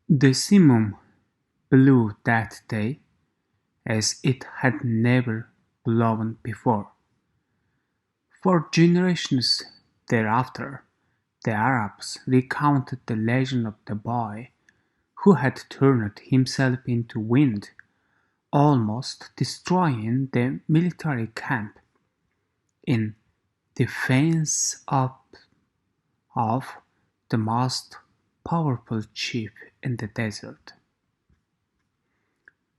The simum blew that day as it had never blown before. For generations thereafter, the Arabs recounted the legend of the boy who had turned himself into wind, almost destroying the military camp in defense of the most powerful chief in the desert.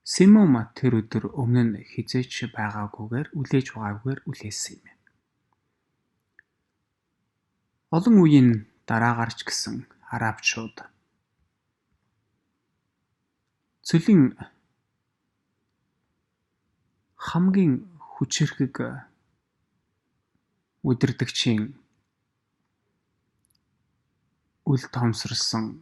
Симома тэр өдөр өмнө нь хизээч байгаагүйгээр үлээж байгаагүй үлээсэн юм. Олон үеийн дараагаар ч гэсэн арабчууд цөлийн хамгийн хүчирхэг удирдагчийн үл тоомсорсон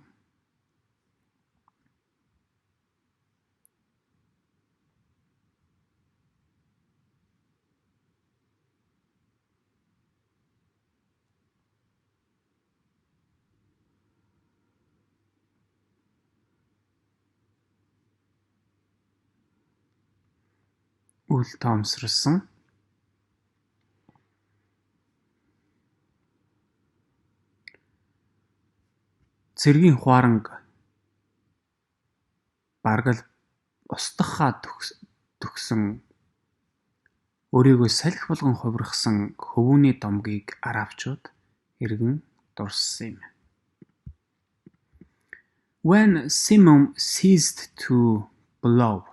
цэргийн хуаранг бараг л устгахаа төгсөн өөрийгөө салхи болгон хувиргасан хөвүүний домгийг арабчууд эргэн дурссан юм. When Simum ceased to blow,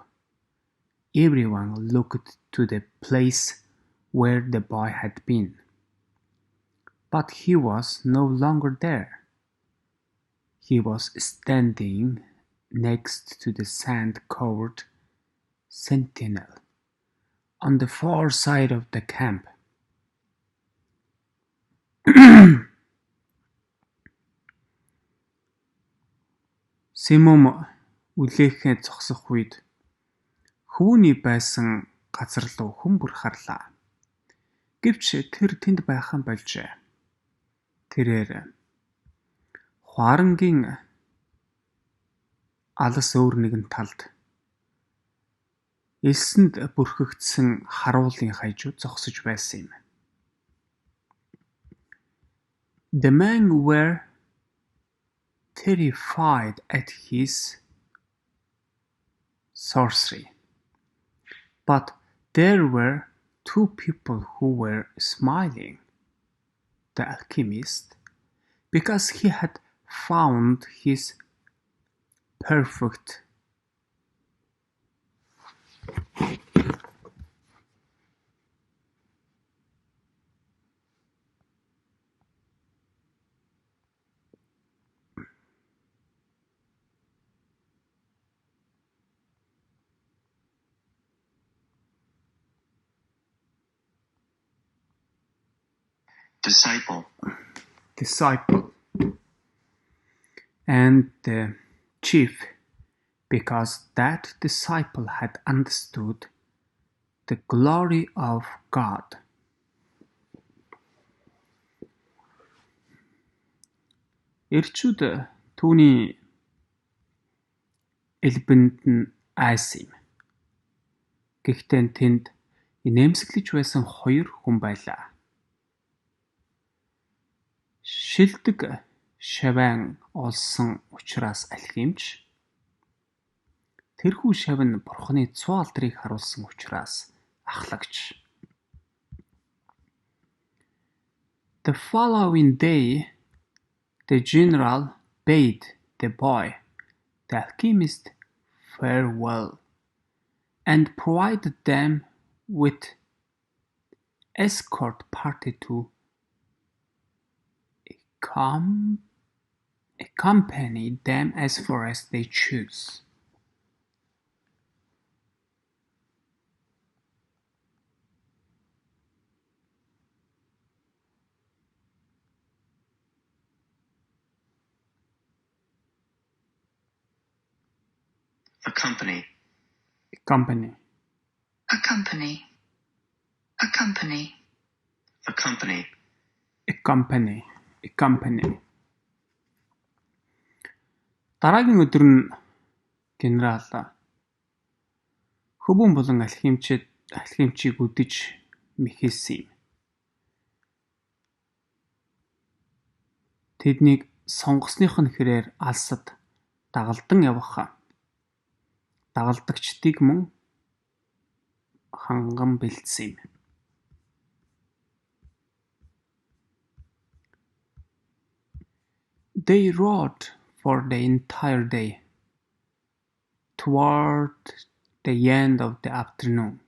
everyone looked to the place where the boy had been. But he was no longer there. He was standing next to the sand-covered sentinel on the far side of the camp. Симум үлээхээ зогсох үед хөвүүний байсан газар руу хүн бүр харлаа. Гэвч тэр тэнд байхan болжээ. Тэрээр хуарангийн алс өөр нэгэн талд элсэнд бүрхэгдсэн харуулын хажууд зогсож байсан юм. The men were terrified at his sorcery, but there were two people who were smiling. The alchemist, because he had found his perfect disciple, and the chief, because that disciple had understood the glory of God. Эрчүүд түүний элбэнд нь айсан юм. Гэхдээ тэнд инээмсэглэж байсан хоёр хүн байлаа. Шилдэг шавиан олсон учраас алхимч, тэрхүү шавь нь бурхны цуу алдрыг харуулсан учраас ахлагч. The following day, the general bade the boy, the alchemist, farewell, and provided them with escort party to accompany them as far as they chose. Accompany. Accompany. Accompany. Accompany. Accompany. Accompany. Accompany. Дараагийн өдөр нь генерал хөвөн болон алхимчийг үдэж мэхэлсэн юм. Тэднийг сонгосных нь хэрээр алсад дагалдан явах дагалдагчдыг мөн ханган бэлдсэн юм. They rode for the entire day. Toward the end of the afternoon,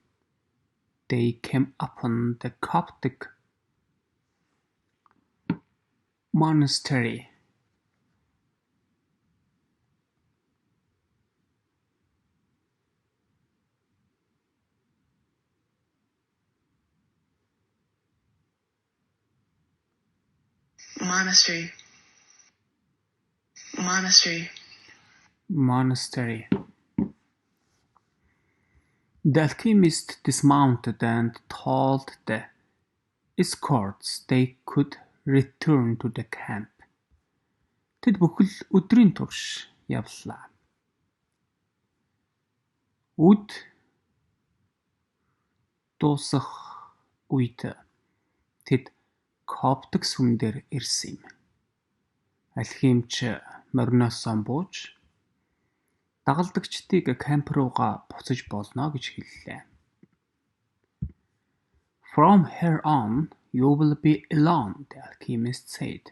they came upon the Coptic monastery. Monastery. Monastery. Monastery. The alchemist dismounted and told the escorts they could return to the camp. Тэд бүхэл өдрийн турш явлаа. Үд дуусах үед тэд Коптик сүм дээр ирсэн юм. Алхимч мориноосоо бууж дагалдагчдыг камп руугаа буцаж болно гэж хэллээ. From here on, you will be alone, the alchemist said.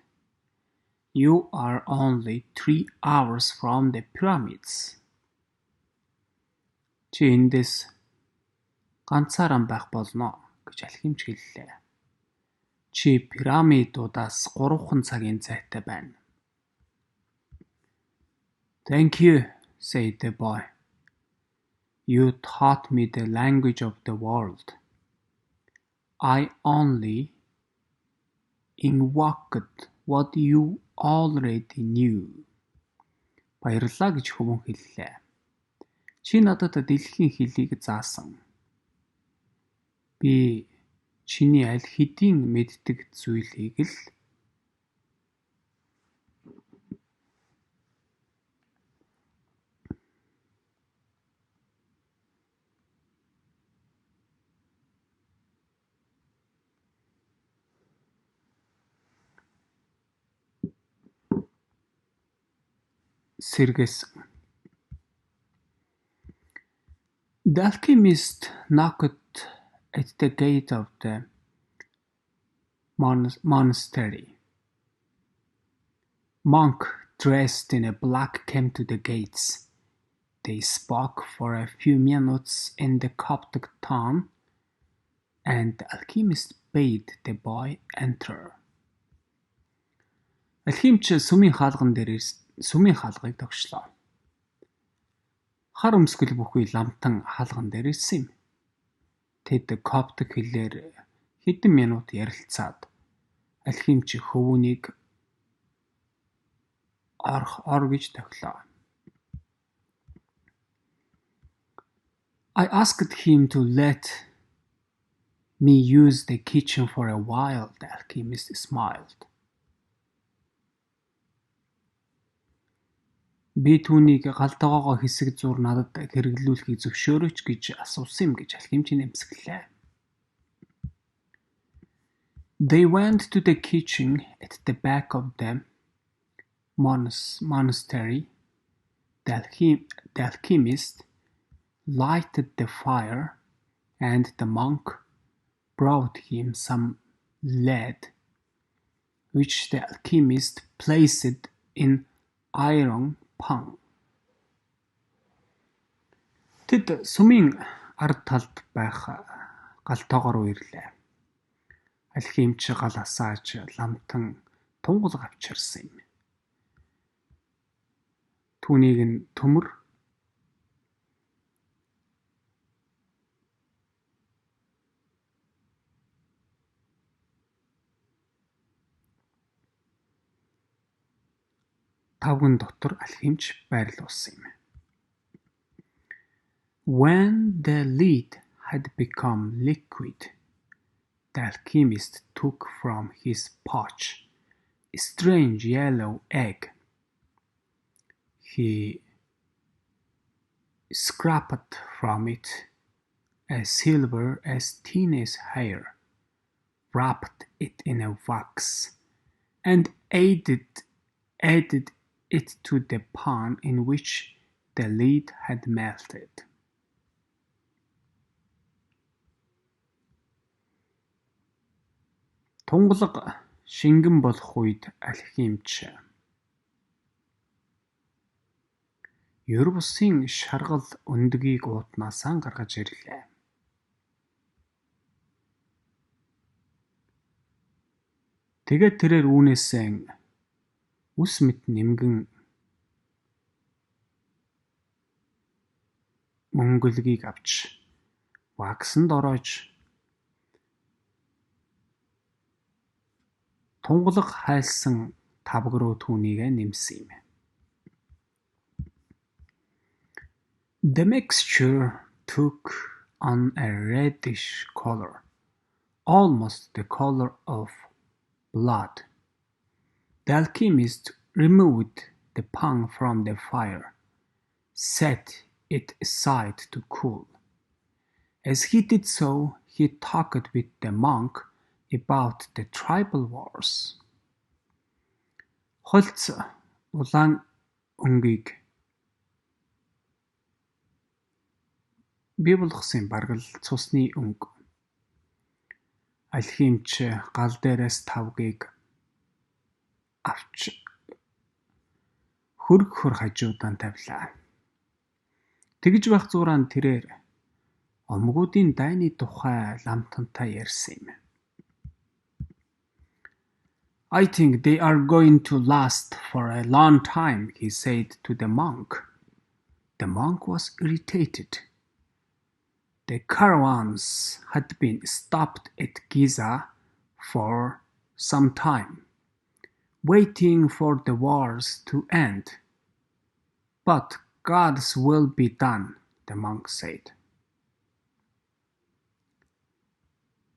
You are only 3 hours from the pyramids. Чи эндээс ганцаараа байх болно гэж алхимч хэллээ. Чи пирамидуудаас 3 цагийн зайтай байна. Thank you, said the boy. You taught me the language of the world. I only invoked what you already knew. Баярлалаа гэж хөвөн хэллээ. Чи надад дэлхийн хэлийг заасан. Би чиний аль хэдийн мэддэг зүйлийг л сэргээсэн. The alchemist knocked at the gate of the monastery. Monk dressed in a black came to the gates. They spoke for a few minutes in the Coptic tongue, and the alchemist bade the boy enter. Алхимч сүмийн хаалгыг тогшлоо. Хар өмсгөл бүхий ламтан хаалган дээр ирсэн юм. Тэд Коптик хэлээр хэдэн минут ярилцаад алхимч хөвөнийг ор гэж тохилоо. I asked him to let me use the kitchen for a while, the alchemist smiled. Би түүнийг галтгоогоо хэсэг зур надад хэрэглүүлэхийг зөвшөөрөөч гэж асуусан юм гэж алхимч нэмсгэлээ. They went to the kitchen at the back of the monastery. The alchemist lighted the fire, and the monk brought him some lead, which the alchemist placed in iron pan. Тэд сүмийн ард талд байх галтоогоор үерлээ. Алхимч гал асааж ламтан тунгал авчирсан юм. Түүнийг нь төмөр тавган дотор алхимч байрлуулсан юм. When the lead had become liquid, the alchemist took from his pouch a strange yellow egg. he scraped from it a silver as thin as hair, wrapped it in a wax, and added it to the pan in which the lead had melted. Тунгалаг шингэн болох үед алхимч ер бусын шаргал өндгийг уутнаасаа гаргаж ирлээ. Тэгээд тэрээр үүнээсээ үс мэт нэмгэн мөнгөлгийг авч ваксанд ороож тунгалаг хайлсан тавг руу түүнийгээ нэмсэн юм. The mixture took on a reddish color, almost the color of blood. The alchemist removed the pan from the fire, set it aside to cool. As he did so, he talked with the monk about the tribal wars. Холц улаан өнгийг бий болгосон баргал цусны өнг. Алхимч гал дээрээс тавгийг авч хөр хажуудан тавилаа. Тэгж байх зураан тэрээр омгуудын дайны тухай ламтантай ярьсан юм. I think they are going to last for a long time, he said to the monk. The monk was irritated. The caravans had been stopped at Giza for some time, waiting for the wars to end. But God's will be done, the monk said.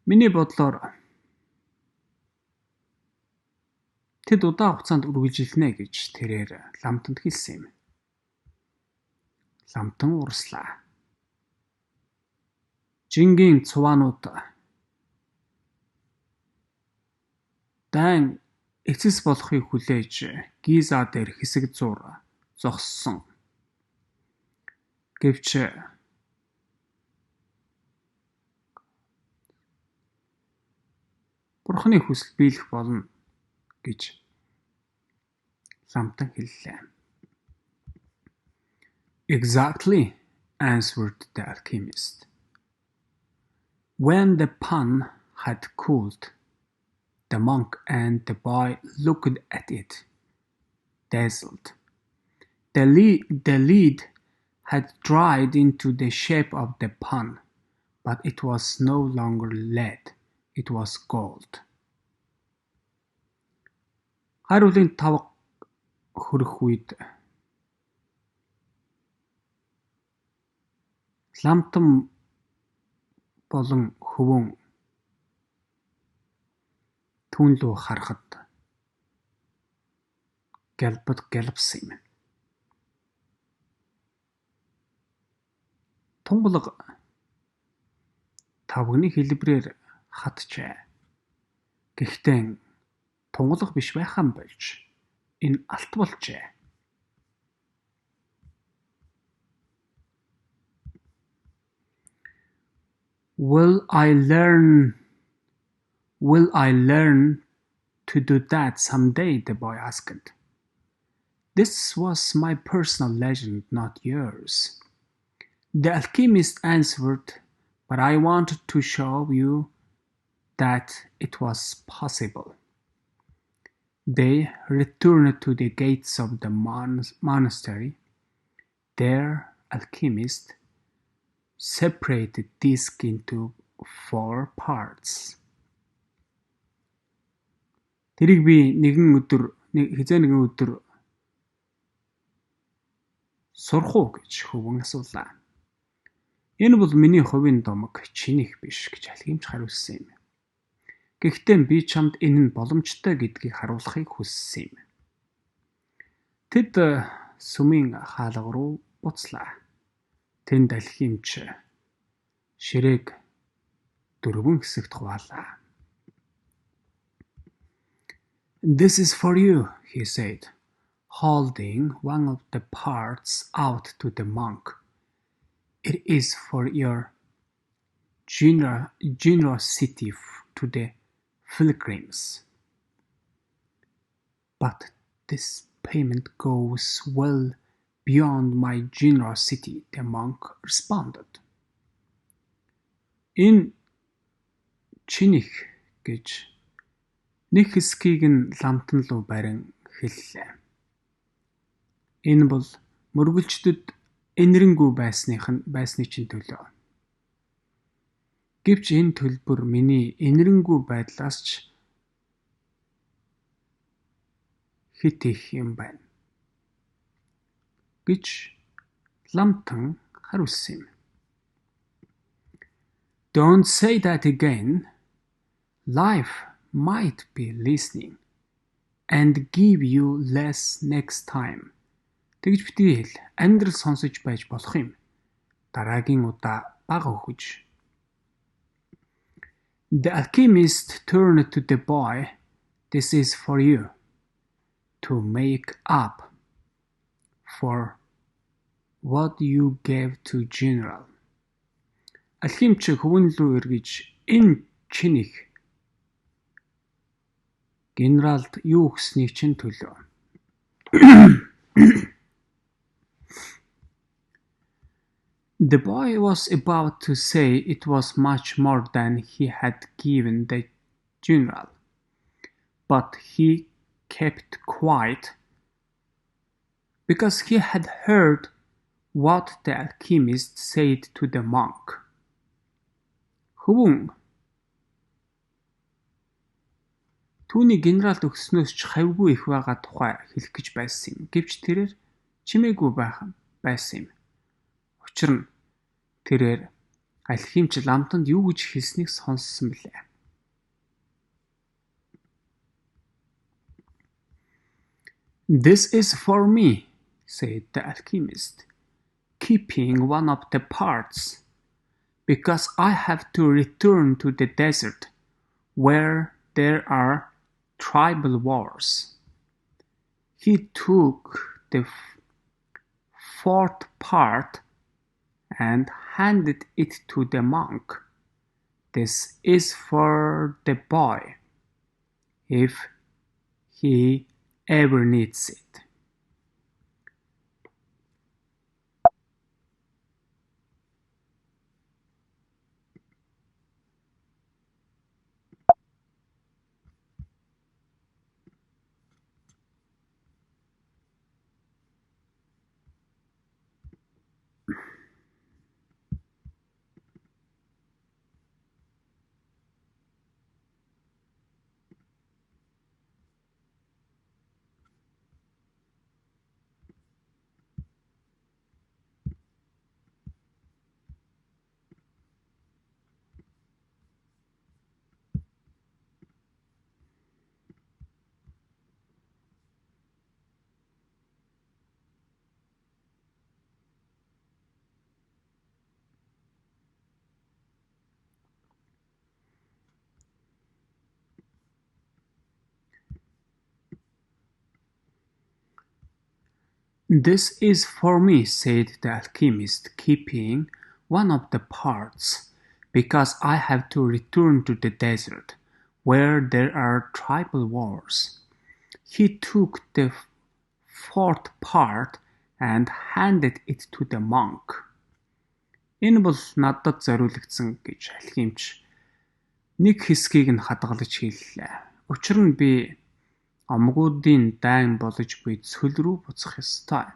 Миний бодлоор тэд удаа хугацаанд үргэлжилнэ гэж тэрээр ламтанд хэлсэн юм. Ламтан урслаа. Жингийн цуваанууд дан эцэс болохыг хүлээж Гиза дээр хэсэг зур зогссон. Гэвч Бурханы хүсэл биелэх болно гэж ламтан хэллээ. Exactly, answered the alchemist. When the pan had cooled, the monk and the boy looked at it, dazzled. The lead had dried into the shape of the pan, but it was no longer lead, it was gold. Хариулын тавга хөрөх үед ламтан болон хөвөн түүн лөө харахад гэлбсэн юм. Тунгалаг тавганы хэлбэрээр хатжээ. Гэхдээ тунгалаг биш байхаан болж энэ алт болжээ. Will I learn to do that someday? The boy asked. This was my personal legend, not yours. The alchemist answered, but I wanted to show you that it was possible. They returned to the gates of the monastery. Their alchemist separated disc into 4 parts. Тэрийг би нэгэн өдөр сурах уу гэж хөвөн асуулаа. Энэ бол миний хувийн домог, чинийх биш гэж алхимч хариулсан юм. Гэхдээ би чамд энэ нь боломжтой гэдгийг харуулахыг хүссэн юм. Тэд сүмийн хаалга руу буцлаа. Тэнд алхимч ширээг 4 хэсэгт хуваалаа. "This is for you," he said, holding one of the parts out to the monk. "It is for your generosity to the pilgrims. But this payment goes well beyond my generosity," the monk responded. "Энэ чинийх" гэж нэг хэсгийг нь ламтан руу барин хэллээ. Энэ бол мөргөлчдөд энэрэнгүй байсны чинь төлөө. Гэвч энэ төлбөр миний энэрэнгүй байдлаас ч хит их юм байна гэж ламтан хариулсан юм. "Don't say that again. Life might be listening and give you less next time." Тэгж битгий хэл. Амьдрал сонсож байж болох юм. Дараагийн удаа бага өгөж. The alchemist turned to the boy. "This is for you, to make up for what you gave to general." Алхимч хөвөн рүү эргэж энэ чинийх генералд юу өгснийг чинь төлөө. The boy was about to say it was much more than he had given the general, but he kept quiet because he had heard what the alchemist said to the monk. Хөвөн түүний генералд өгснөөс ч хавьгүй их байгаа тухай хэлэх гэж байсан юм. Гэвч тэрээр чимээгүй байсан юм. Учир нь тэрээр алхимч ламтанд юу гэж хэлснийг сонссон билээ. "This is for me," said the alchemist, keeping one of the parts, "because I have to return to the desert, where there are tribal wars." He took the 4th part and handed it to the monk. "This is for the boy, if he ever needs it." "This is for me," said the alchemist, keeping one of the parts, "because I have to return to the desert, where there are tribal wars." He took the 4th part and handed it to the monk. "Энэ бол надад зориулагдсан" гэж алхимч нэг хэсгийг нь хадгалж хэллээ. Учир нь би омгуудын дайн болж буй цөл рүү буцах ёстой.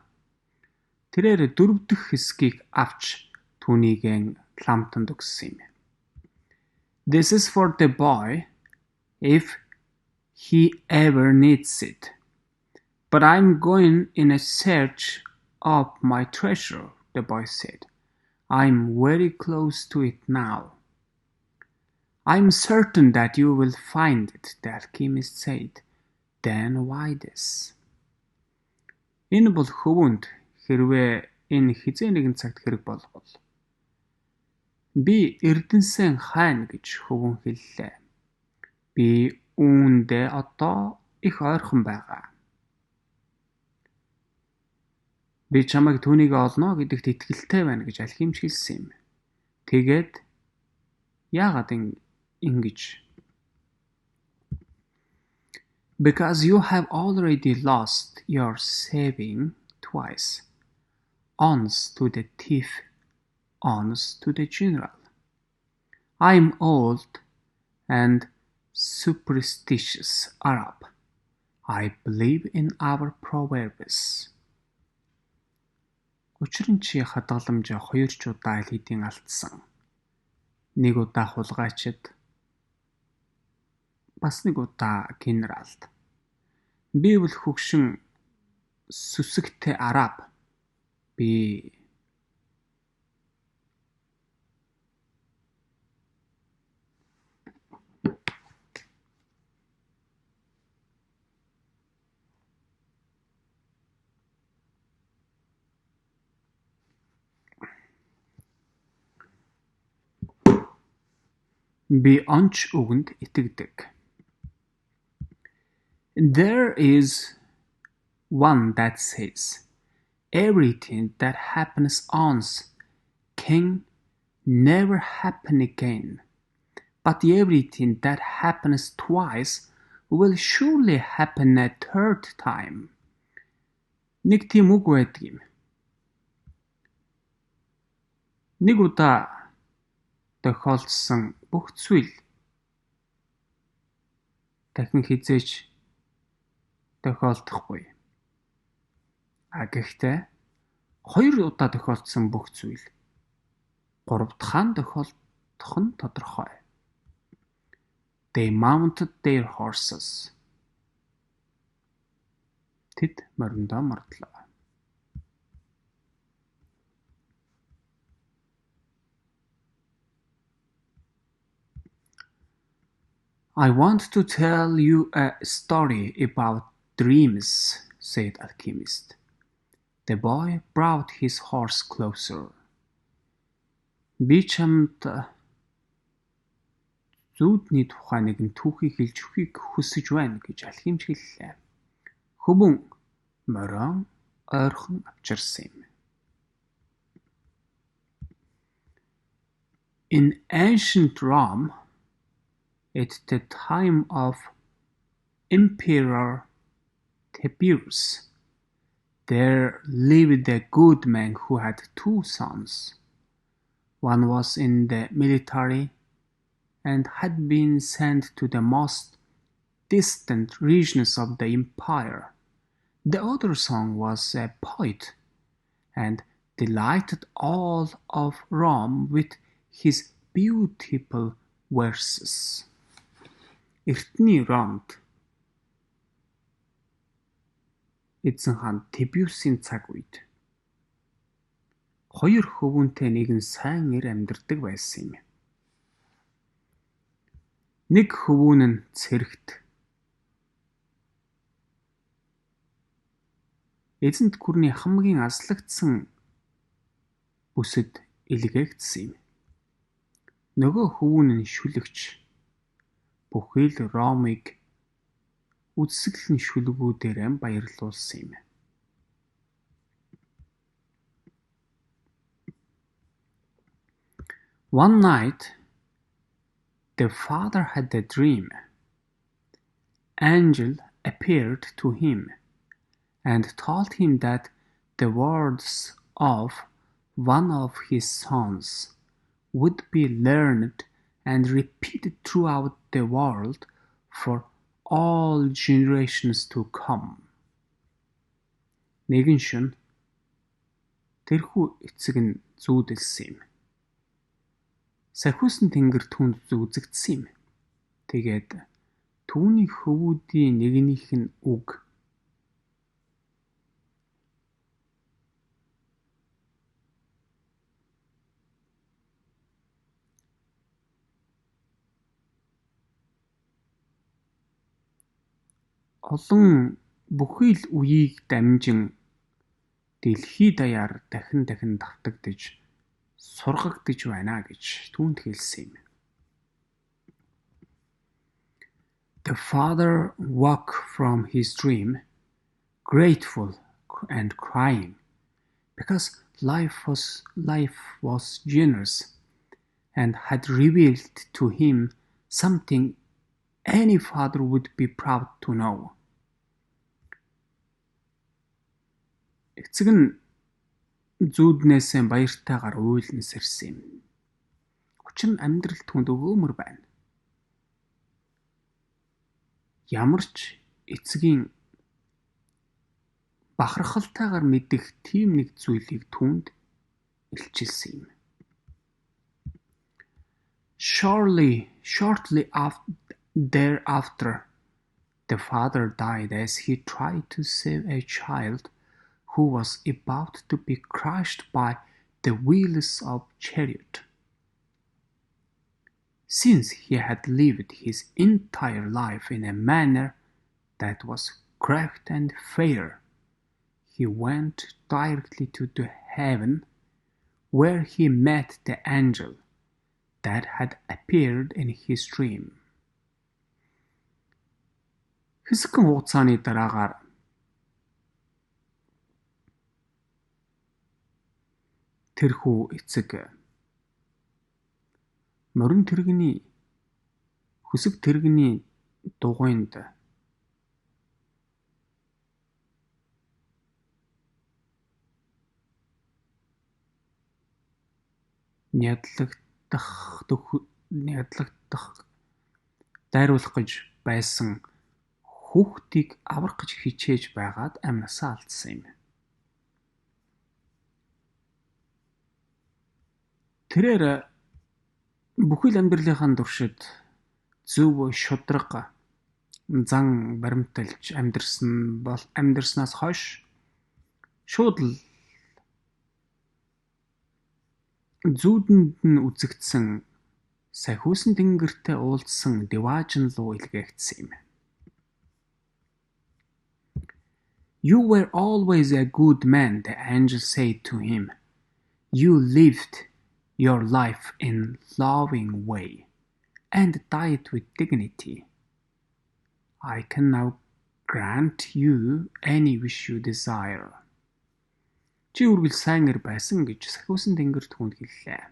Тэрээр 4 дахь хэсгийг авч түүнийг ламтанд өгсөн юм. "This is for the boy, if he ever needs it. But I'm going in a search of my treasure," the boy said. "I'm very close to it now." "I'm certain that you will find it," the alchemist said. "Then why this?" Энэ бол хөвөнд хэрвээ энэ хизээ нэгэн цагт хэрэг болбол би Эрдэнэсэн хайна гэж хөвөн хэллээ. Би үүндээ одоо их ойрхон байгаа. Би чамайг түүнийг олно гэдэгт итгэлтэй байна гэж алхимч хэлсэн юм. Тэгээд яагаад ингэж? Because you have already lost your saving twice. Once to the thief, once to the general. I'm old and superstitious Arab. I believe in our proverbs. Учир нь чи хадгаламж 2 удаа аль хэдийн алдсан. 1 удаа хулгайчид, бас 1 удаа генералд. Би бол хөгшин сүсэгтэй араб. Би онч үгэнд итгэдэг. There is one that says, everything that happens once can never happen again, but everything that happens twice will surely happen a third time. Нэг тийм үг байдаг юм. Нэг удаа тохиолдсон бүх зүйл дахин хизээж тохиолдохгүй. Гэхдээ 2 удаа тохиолдсон бүх зүйл 3 дахь тохиолдох нь тодорхой. They mounted their horses. Тэд мориндоо мордлоо. I want to tell you a story about dreams, said Alchemist. The boy brought his horse closer. Би чамд зүүдний тухай нэгэн түүхийг хэлж өгөхийг хүсэж байна гэж алхимч хэллээ. Хөвөн морин ойрхон авчирсан юм. In ancient Rome, at the time of Emperor Tiberius, there lived a good man who had 2 sons. One was in the military and had been sent to the most distant regions of the empire. The other son was a poet and delighted all of Rome with his beautiful verses. Эртний Ромд эзэн хаан Тибиусийн цаг үед 2 хөвөнтэй нэгэн сайн эр амьдардаг байсан юм. Нэг хөвүүн нь цэрэгт эзэнт гүрний хамгийн аслагдсан бүсэд илгээгдсэн юм. Нөгөө хөвүүн нь шүлэгч бүхий л Ромыг үзэсгэлэн шүлгүүдээр баярлуулсан юм. One night, the father had a dream. Angel appeared to him and told him that the words of one of his sons would be learned and repeated throughout the world for all generations to come. Нэгэн шөнө тэрхүү эцэг нь зүүдэлсэн юм. Сахиусан тэнгэр түүнд зүзэгдсэн юм. Тэгээд түүний хөвүүдийн нэгнийх нь үг олон бүхий л үеийг дамжин дэлхий даяар дахин давтагдж сургагдж байна гэж түүнд хэлсэн юм. The father woke from his dream, grateful and crying, because life was generous and had revealed to him something any father would be proud to know. Эцэг нь зүүднээсээ баяртайгаар уйлнас ирсэн юм. Учир нь амьдрал түнд өгөөмөр байна. Ямар ч эцгийн бахархалтайгаар мэдэх тийм нэг зүйлийг түүнд илчилсэн юм. Shortly thereafter, the father died as he tried to save a child who was about to be crushed by the wheels of a chariot. Since he had lived his entire life in a manner that was correct and fair, he went directly to heaven, where he met the angel that had appeared in his dream. Хэсэгхэн хугацааны дараагаар тэрхүү эцэг морин тэрэгний хүсэг тэрэгний дугуйнд нядлагдах дайруулах гэж байсан хүүхдийг аврах гэж хичээж байгаад амнасаа алдсан юм. Тэрээр бүхэл амьдралынхаа туршид зөв шударга зан баримталж амьдрснаас хойш шууд л зүүдэнд нь үзэгдсэн сахиусан тэнгэртэй уулзсан Деважин руу илгээгдсэн юм. You were always a good man, the angel said to him. You lived your life in loving way and died with dignity. I can now grant you any wish you desire. Чи үргэлж сайн байсан гэж сахиусан тэнгэр түүнд хэллээ.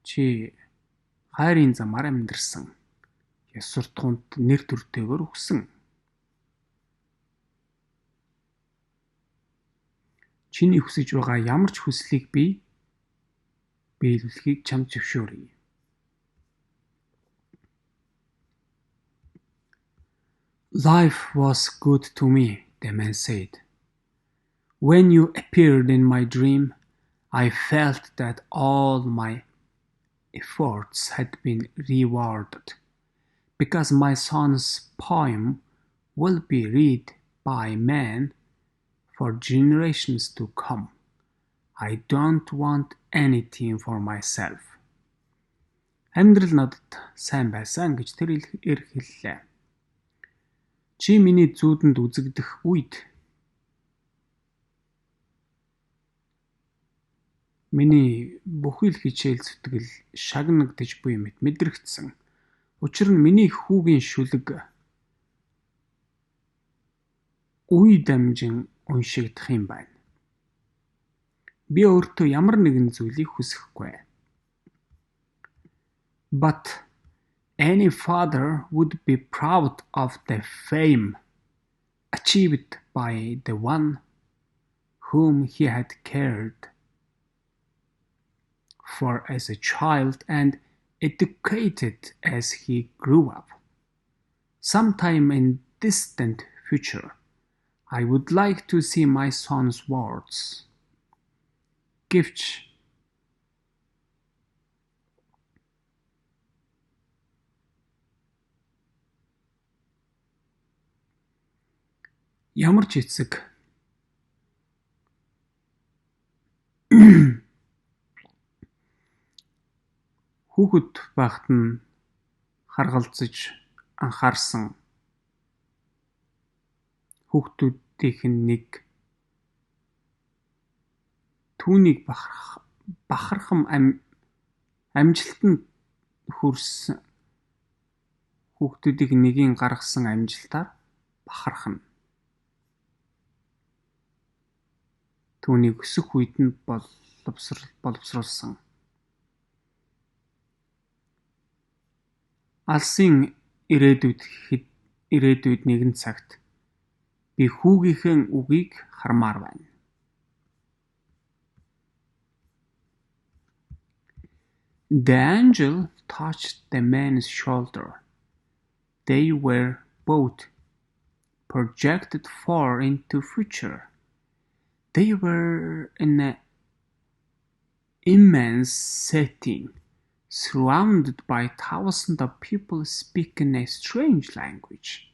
Чи хайрын замаар амьдарсан. Ёс суртахуунд нэр төртэйгээр өгсөн. Чиний хүсэж байгаа ямар ч хүслийг би биелүүлэхийг чамд зөвшөөрье. Life was good to me, the man said. When you appeared in my dream, I felt that all my efforts had been rewarded, because my son's poem will be read by men for generations to come. I don't want anything for myself. Амьдрал надад сайн байсан гэж тэр хэллээ. Чи миний зүүдэнд үзэгдэх үед миний бүхэл хичээл зүтгэл шагнагдж буй мэт мэдрэгдсэн. Учир нь миний хүүгийн шүлэг үе дамжин уншигдах юм байна. Би өөртөө ямар нэгэн зүйлийг хүсэхгүй. But any father would be proud of the fame achieved by the one whom he had cared for as a child and educated as he grew up. Sometime in distant future, I would like to see my son's words. Гэвч ямар ч эцэг хүүхэд байхад нь харгалзаж анхаарсан Хүүхдүүдийнх нь нэг түүнийг бахархам амжилтанд хүрсэн хүүхдүүдийг нэгийн гаргасан амжилтаар бахархна. Түүнийг өсөх үед нь боловсруулсан. Алсын ирээдүйд нэгэн цагт би хүүгийнхээ үгийг хармаар байна. The angel touched the man's shoulder. They were both projected far into future. They were in an immense setting, surrounded by thousands of people speaking a strange language.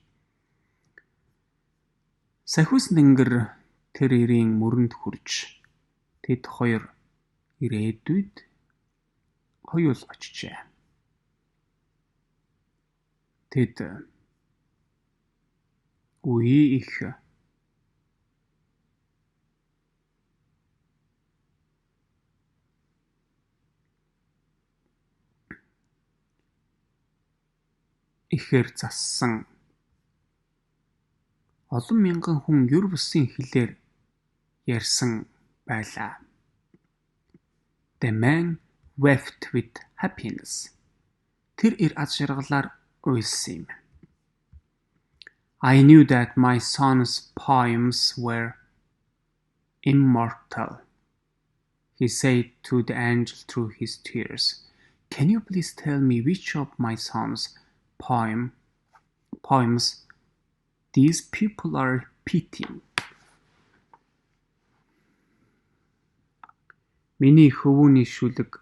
Сахиус нэнгэр тэр ирийн мөрөнд хүрж тэд хоёр ирээдүйд хоёул очжээ. Тэд үе их ихээр зассан олон мянган хүн юр бусын хэлээр ярьсан байлаа. The man wept with happiness. Тэр ир аз жаргалаар уйлсан юм. I knew that my son's poems were immortal, he said to the angel through his tears. Can you please tell me which of my son's poems these people are repeating? Миний хөвүүний шүлэг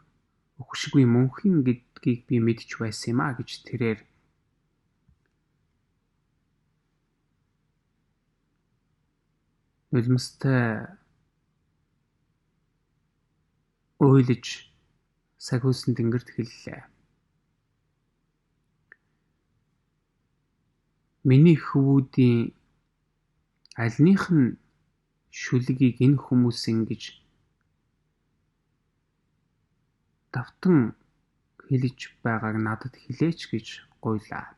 өгшгүй мөнхийн гэдгийг би мэдж байсан юм а гэж тэрээр нулимстай уйлж сахиусан тэнгэрт хэллээ. Миний хөвүүдийн альных нь шүлгийг энэ хүмүүс ингэж давтан хэлж байгааг надад хэлээч гэж гуйлаа.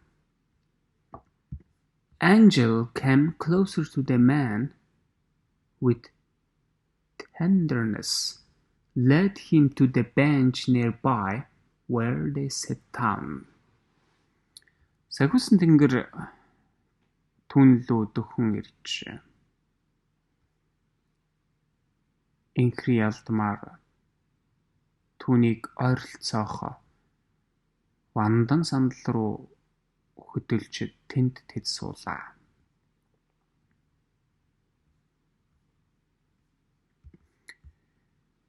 Angel came closer to the man with tenderness, led him to the bench nearby where they sat down. Сахиусан тэнгэр түүн лөө дөхөн ирж инхри алдмаар түүнийг ойролцоохоо вандан сандал руу хөдөлж тэнд тэд суулаа.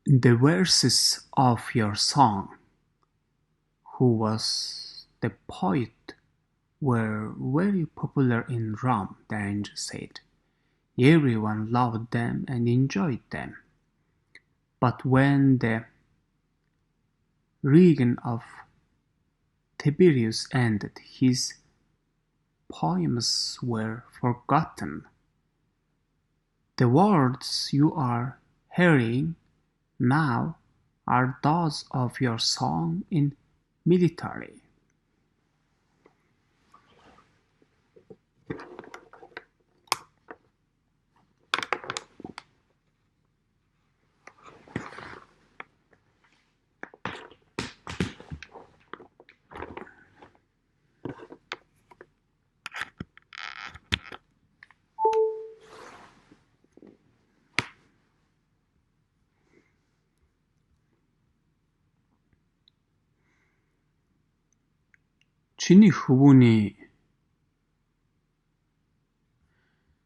The verses of your song, who was the poet, were very popular in Rome, the angel said. Everyone loved them and enjoyed them. But when the reign of Tiberius ended, his poems were forgotten. The words you are hearing now are those of your song in military. Чиний хөвүүний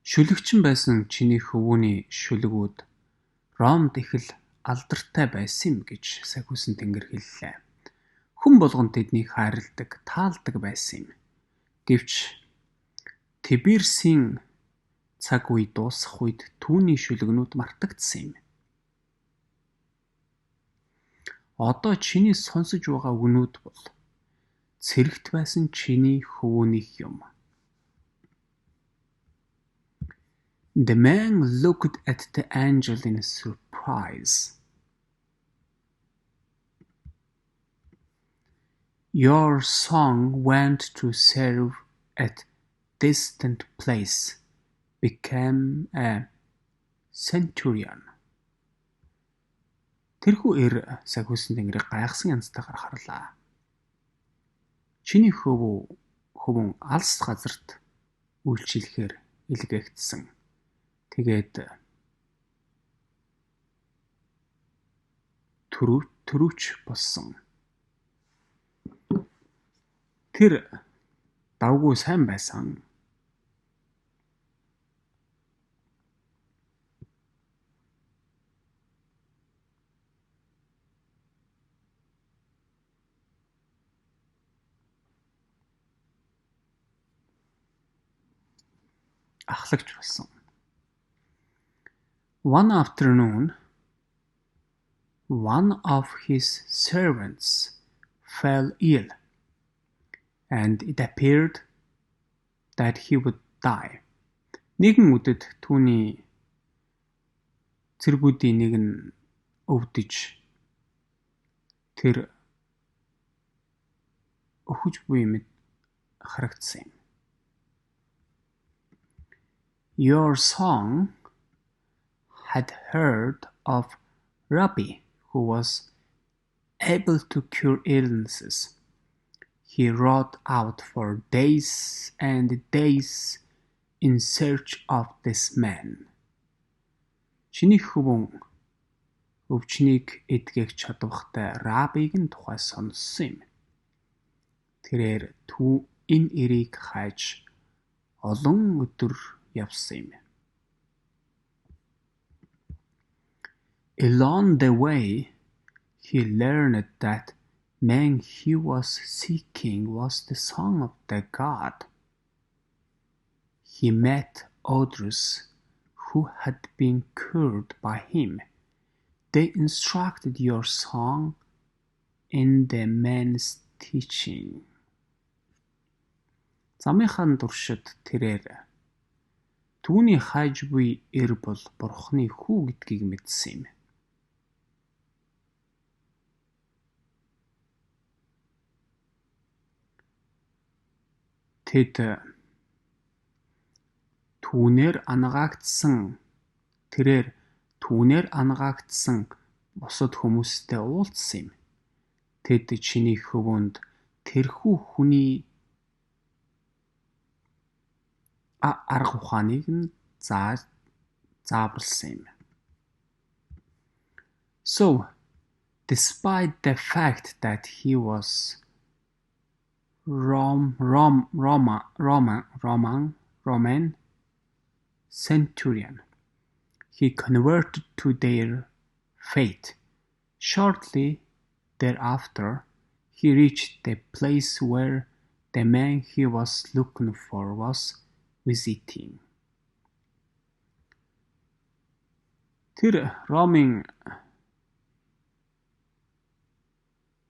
шүлэгчин байсан чиний хөвүүний шүлгүүд Ромд их л алдартай байсан юм гэж сахиусан тэнгэр хэллээ. Хүн болгон тэднийг хайрладаг, таалдаг байсан юм. Гэвч Тиберсийн цаг үе дуусах үед түүний шүлгнүүд мартагдсан юм. Одоо чиний сонсож байгаа үгнүүд бол цэрэгт байсан чиний хөвөөнийх юм. The man looked at the angel in surprise. Your song went to serve at distant place, became a centurion. Тэрхүү эр сахиусан тэнгэрийг гайхсан янзтайгаар харлаа. Чиний хөвөн алс газарт үйлчлэхээр илгээгдсэн. Тэгээд төрүүч болсон. Тэр давгүй сайн байсан. Ахлагч болсон. One afternoon, one of his servants fell ill, and it appeared that he would die. Нэгэн өдөд түүний цэргүүдийн нэг нь өвдөж тэр өхөж буй мэт харагдсан юм. Your song had heard of Rabbi who was able to cure illnesses. He rode out for days and days in search of this man. Чиний хөвөн өвчнийг эдгэх чадвартай Рабиг нь тухай сонссон юм. Тэрээр энэ эрийг хайж олон өдөр явсан юм. Along the way, he learned that man he was seeking was the son of the god. He met others who had been cured by him. They instructed your song in the man's teaching. Замынхаа туршид тэрээр түүний хайж буй эр бол Бурхны хүү гэдгийг мэдсэн юм. Тэд түүнээр анагаагдсан бусад хүмүүстэй уулзсан юм. Тэд чиний хөвөнд тэрхүү хүний арга ухааныг нь зааварлсан юм. So, despite the fact that he was Roman centurion, he converted to their faith. Shortly thereafter, he reached the place where the man he was looking for was visiting. Тэр Ромын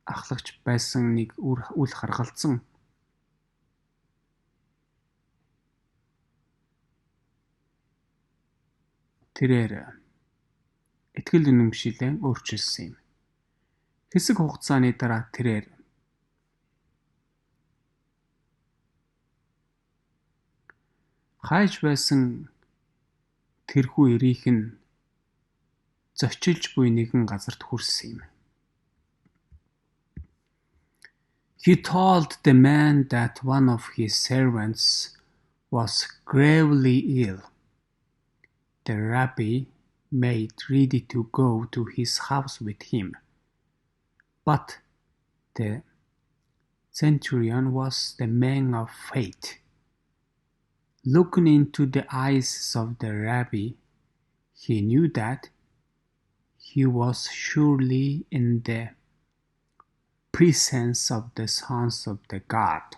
ахлагч байсан нэг үл харгалзан тэрээр итгэл үнэмшилээ өөрчилсөн юм. Хэсэг хугацааны дараа тэрээр хайж байсан тэрхүү эрийг нь зочилж буй нэгэн газарт хүрсэн юм. He told the man that one of his servants was gravely ill. The rabbi made ready to go to his house with him. But the centurion was the man of faith. Looking into the eyes of the rabbi, he knew that he was surely in the presence of the sons of the god.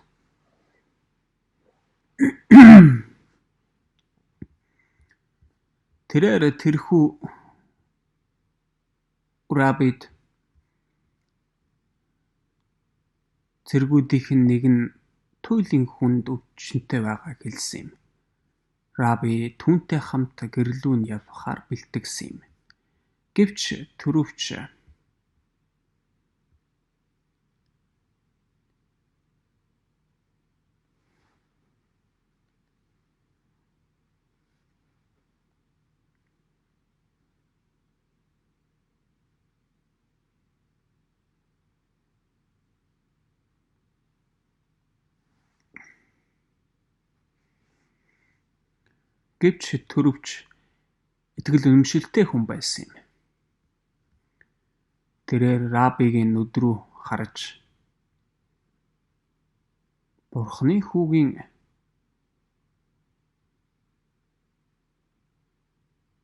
Тэрээр тэрхүү раббид цэргүүдийнх нь нэг нь туйлын хүнд өвчнөд байгааг хэлсэн юм. Раби түүнтэй хамт гэрлүүн явахаар бэлтгэсэн юм. Гэвч түрүүвч итгэл үнэмшилтэй хүн байсан юм. Тэрээр Рабигийн нүд рүү харж Бурхны хүүгийн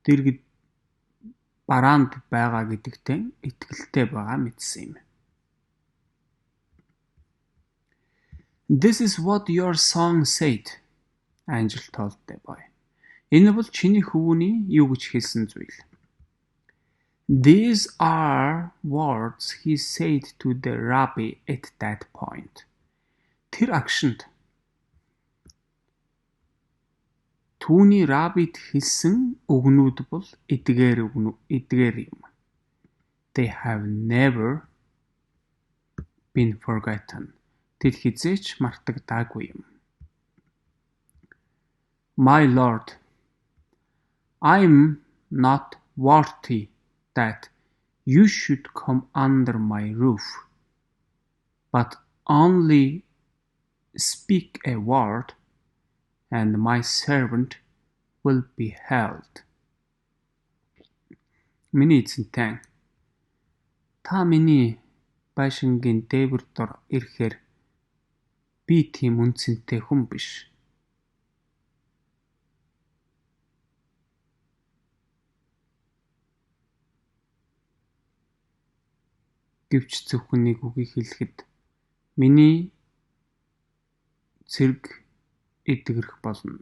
дэргэд бараанд байгаа гэдэгтээ итгэлтэй байгаа мэдсэн юм. This is what your song said. Angel told the boy. Энэ бол чиний хөвгүний юу гэж хэлсэн зүйл. These are words he said to the rabbi at that point. Тэр агшинд түүний раббид хэлсэн үгнүүд бол эдгээр юм. They have never been forgotten. Тэд хизээч мартагдаагүй юм. My Lord, I'm not worthy that you should come under my roof, but only speak a word, and my servant will be healed. Миний эзэнтэй, та миний байшингийн дээвэр дор ирэхээр би тийм үнцэнтэй хүн биш. Гэвч зөвхөн нэг үгийг хэлэхэд миний цэрэг эдгэрэх болно.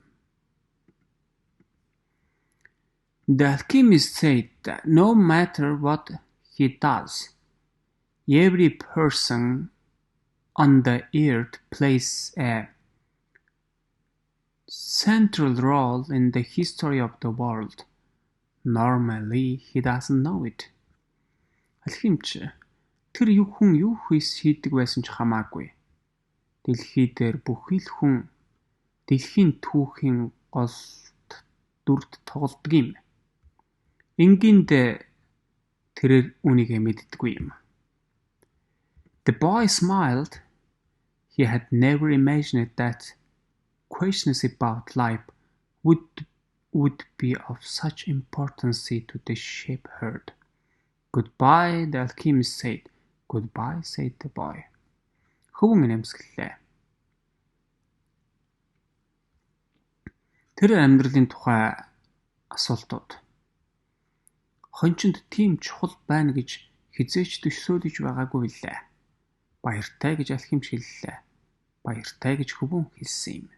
The alchemist said that no matter what he does, every person on the earth plays a central role in the history of the world. Normally, he doesn't know it. Алхимч тэр хүн юу хийдэг байсан ч хамаагүй. Дэлхий дээр бүхий л хүн дэлхийн түүхийн гол дүрд тоглодог юм. Энгийнд тэрээр үнийг мэддэггүй юм. The boy smiled. He had never imagined that questions about life would be of such importance to the shepherd. Goodbye, the alchemist said. Goodbye, said the boy. Хөвөн нэмсгэлээ. Тэр амьдралын тухай асуултууд хончинд тийм чухал байна гэж хизээч төсөөлж байгаагүй лээ. Баяртай гэж алхимч хэллээ. Баяртай гэж хөвөн хэлсэн юм.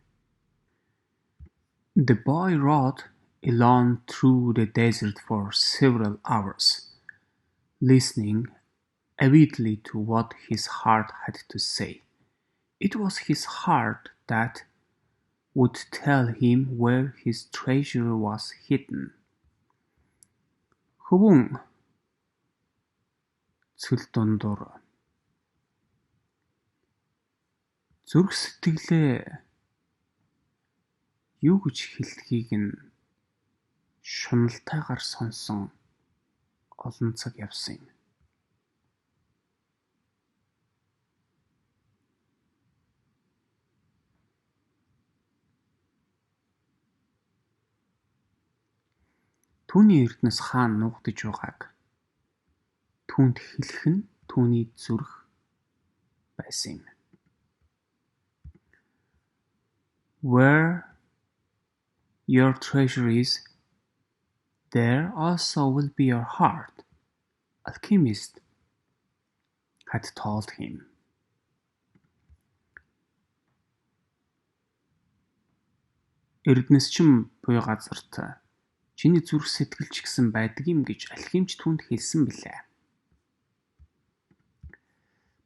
The boy rode alone through the desert for several hours, listening avidly to what his heart had to say. It was his heart that would tell him where his treasure was hidden. Хөвөн цөл дундуур зүрх сэтгэлээ юу гэж хэлхийг нь шуналтайгаар сонсон олон цаг явсан юм. Түүний эрдэнэс хаан нуугдаж байгааг түүнд хэлэх нь түүний зүрх байсан юм. Where your treasure is, there also will be your heart, alchemist had told him. Эрдэнэсчин буй газарт чиний зүрх сэтгэл ч гэсэн байдаг юм гэж алхимч түүнд хэлсэн билээ.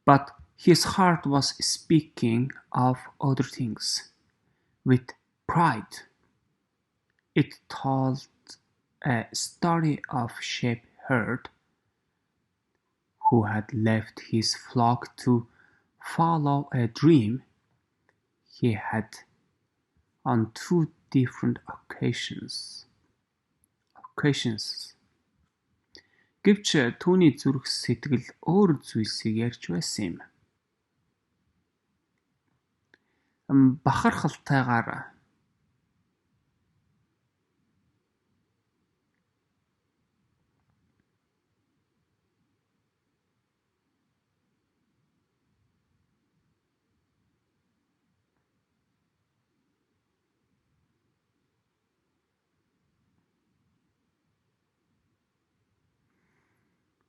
But his heart was speaking of other things with pride. It told a story of a shepherd who had left his flock to follow a dream he had on two different occasions. Гэвч түүний зүрх сэтгэл өөр зүйлсийг ярьж байсан юм.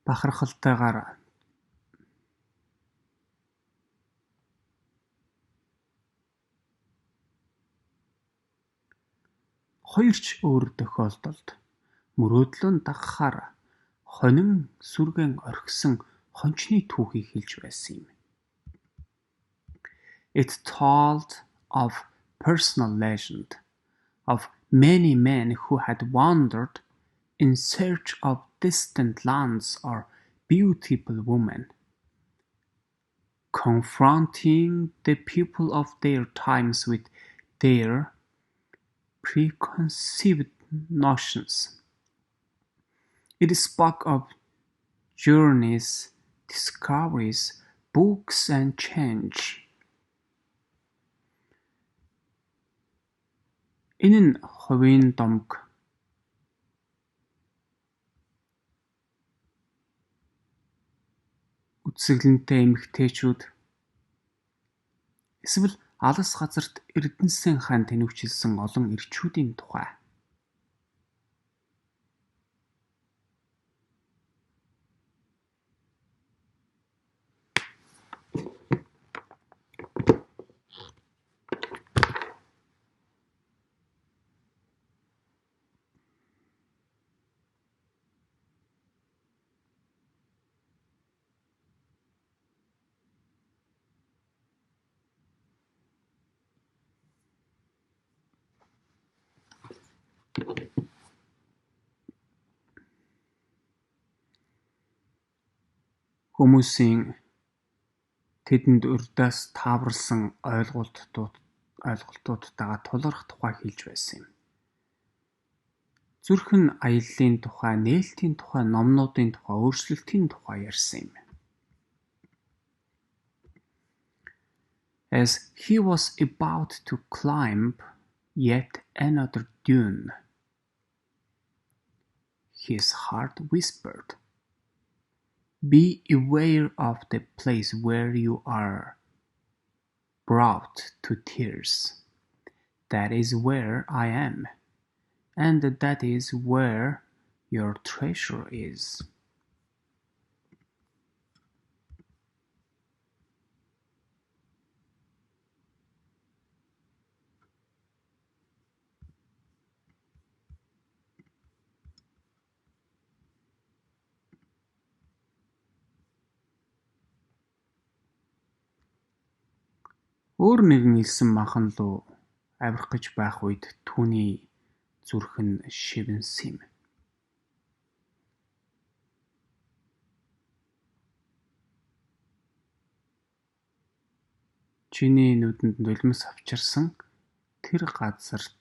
Бахархалтайгаар хоёр ч өөр тохиолдолд мөрөөдлөө дагахаар хонин сүргэн орхисон хончны түүхийг хэлж байсан юм. It told of personal legend of many men who had wandered in search of distant lands or beautiful women, confronting the people of their times with their preconceived notions. It spoke of journeys, discoveries, books, and change. Энэ нь хувийн домог үтсгэлэнтэй эмэгтэйчүүд эсвэл алс газарт Эрдэнэсийн хаан тэнэвчилсэн олон эрчүүдийн тухай. Хүмүүсийн тэдэнд урьдаас тааварлсан ойлголтуудтайгаа тулгарх тухай хэлж байсан юм. Зүрх нь аяллаа тухай, нээлтийн тухай, номнуудын тухай, өөрчлөлтийн тухай ярьсан юм. As he was about to climb yet another dune, his heart whispered, "Be aware of the place where you are brought to tears. That is where I am, and that is where your treasure is." Өөр нэгэн элсэн махан луу авирах гэж байх үед түүний зүрх нь шивнэсэн юм. Чиний нүдэнд нулимс авчирсан тэр газрыг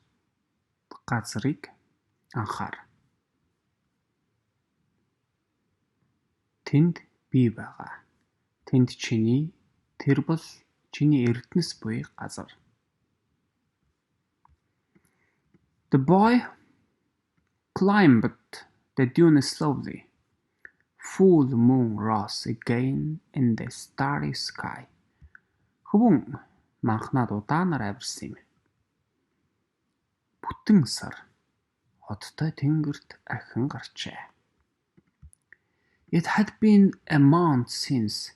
анхаар. Тэнд би байгаа. Тэр бол чиний эрдэнэс буй газар. The boy climbed the dune slowly. Full moon rose again in the starry sky. Хөвөн манхнаад удаанаар авирсан юм. Бүтэн сар хоттой тэнгэрт ахин гарчээ. It had been a month since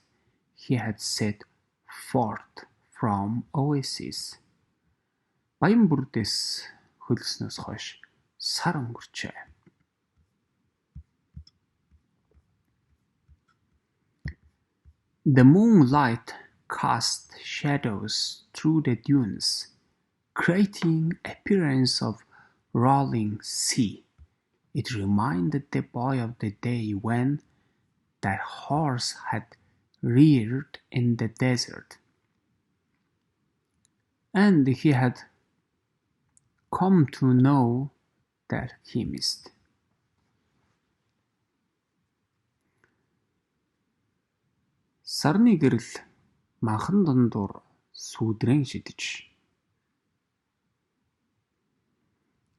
he had set forth from Oasis. Баян бүрдээс хөлснөөс хойш сар өнгөрчээ. The moonlight cast shadows through the dunes, creating appearance of rolling sea. It reminded the boy of the day when that horse had reared in the desert, and he had come to know the alchemist. Сарны гэрэл манхан дундуур сүүдрэн шидэж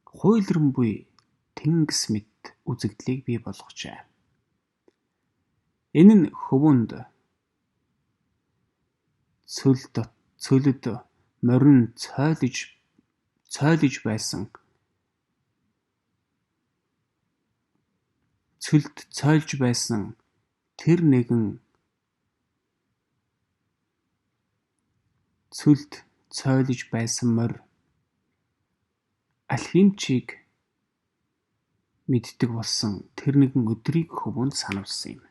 хуйлран буй тэнгис мэт үзэгдлийг бий болгожээ. Энэ нь хөвөнд цөлд морин цойлож байсан цөлд цойлж байсан тэр нэгэн цөлд цойлож байсан морь алхимчийг мэддэг болсон тэр нэгэн өдрийг хөвөнд сануулсан юм.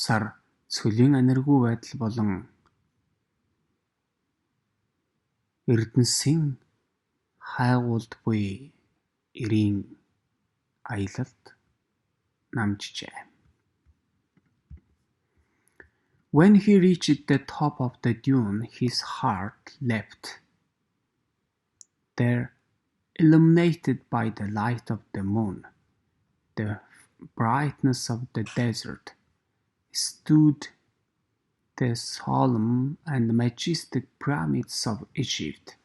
Сар цөлийн аниргүй байдал болон эрдэнэсийн хайгуулд буй эрийн аялалд намжжээ. When he reached the top of the dune, his heart leapt. There, illuminated by the light of the moon, the brightness of the desert, stood the solemn and majestic pyramids of Egypt.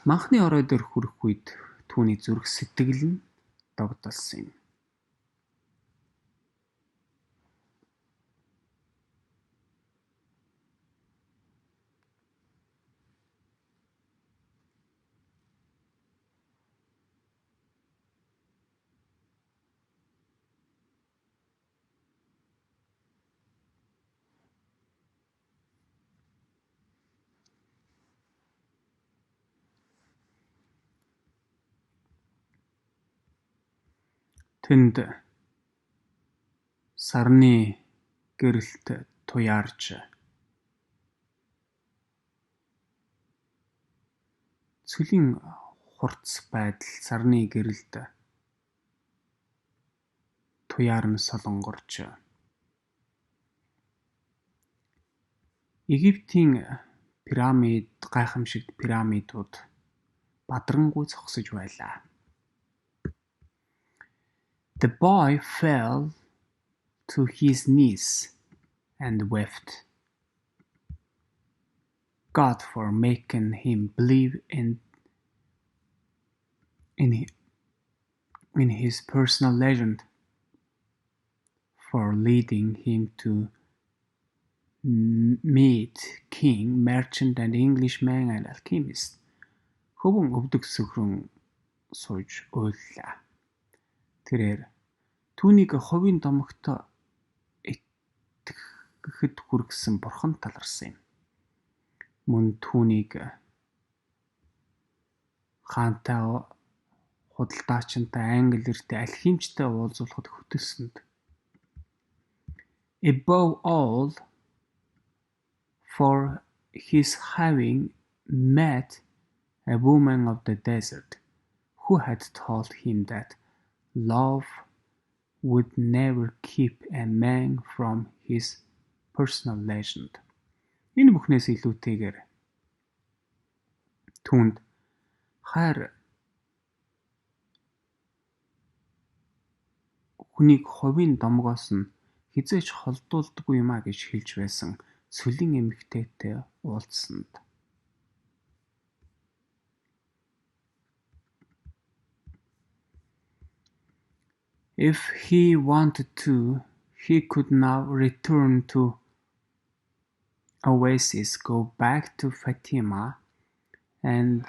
Манхны орой дээр хүрэх үед түүний зүрх сэтгэл нь догдолсон юм. Тэнд сарны гэрэлт туяарч цөлийн хурц байдал сарны гэрэлд туяарн солонгорч Египтийн гайхамшигт пирамидууд бадрангуй зогсож байлаа. The boy fell to his knees and wept. God for making him believe in his personal legend, for leading him to meet king, merchant and Englishman and alchemist. Хөвөн өвдөг сөхрөн сууж уйллаа. Тэрээр түүнийг ховын домогт итгэхэд хүргэсэн бурхан таларсан юм. Мөн түүнийг хаантай худалдаачинтай англи эртний алхимчтай уулзуулахад хөтөлсөнд above all for his having met a woman of the desert who had told him that love would never keep a man from his personal legend. Энэ бүхнээс илүүтэйгээр түүнд хайр хүнийг ховын домгоос нь хизээч холдуулдаггүй юмаа гэж хэлж байсан цөлийн эмэгтэйтэй уулзсанд. If he wanted to, he could now return to Oasis, go back to Fatima, and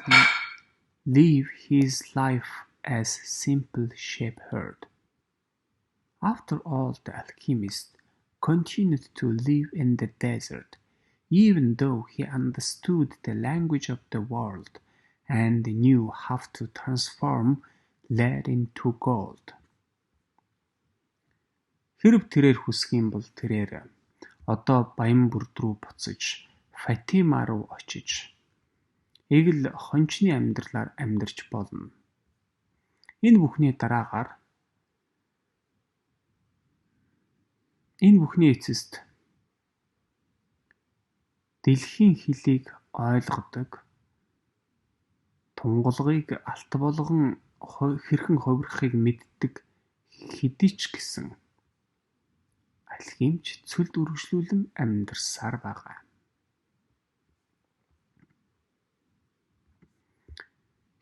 live his life as simple shepherd. After all, the alchemist continued to live in the desert, even though he understood the language of the world and knew how to transform lead into gold. Хэрэв тэрээр хүсэх юм бол тэрээр одоо Баянбүрд рүү буцаж Фатима руу очиж эгэл хончны амьдралаар амьдарч болно. Энэ бүхний эцэст дэлхийн хэлийг ойлгодог, тунгалгыг алт болгон хэрхэн хувирахыг мэддэг хэдий ч гэсэн алхимч цөлд үргэлжлүүлэн амьдарсаар байгаа.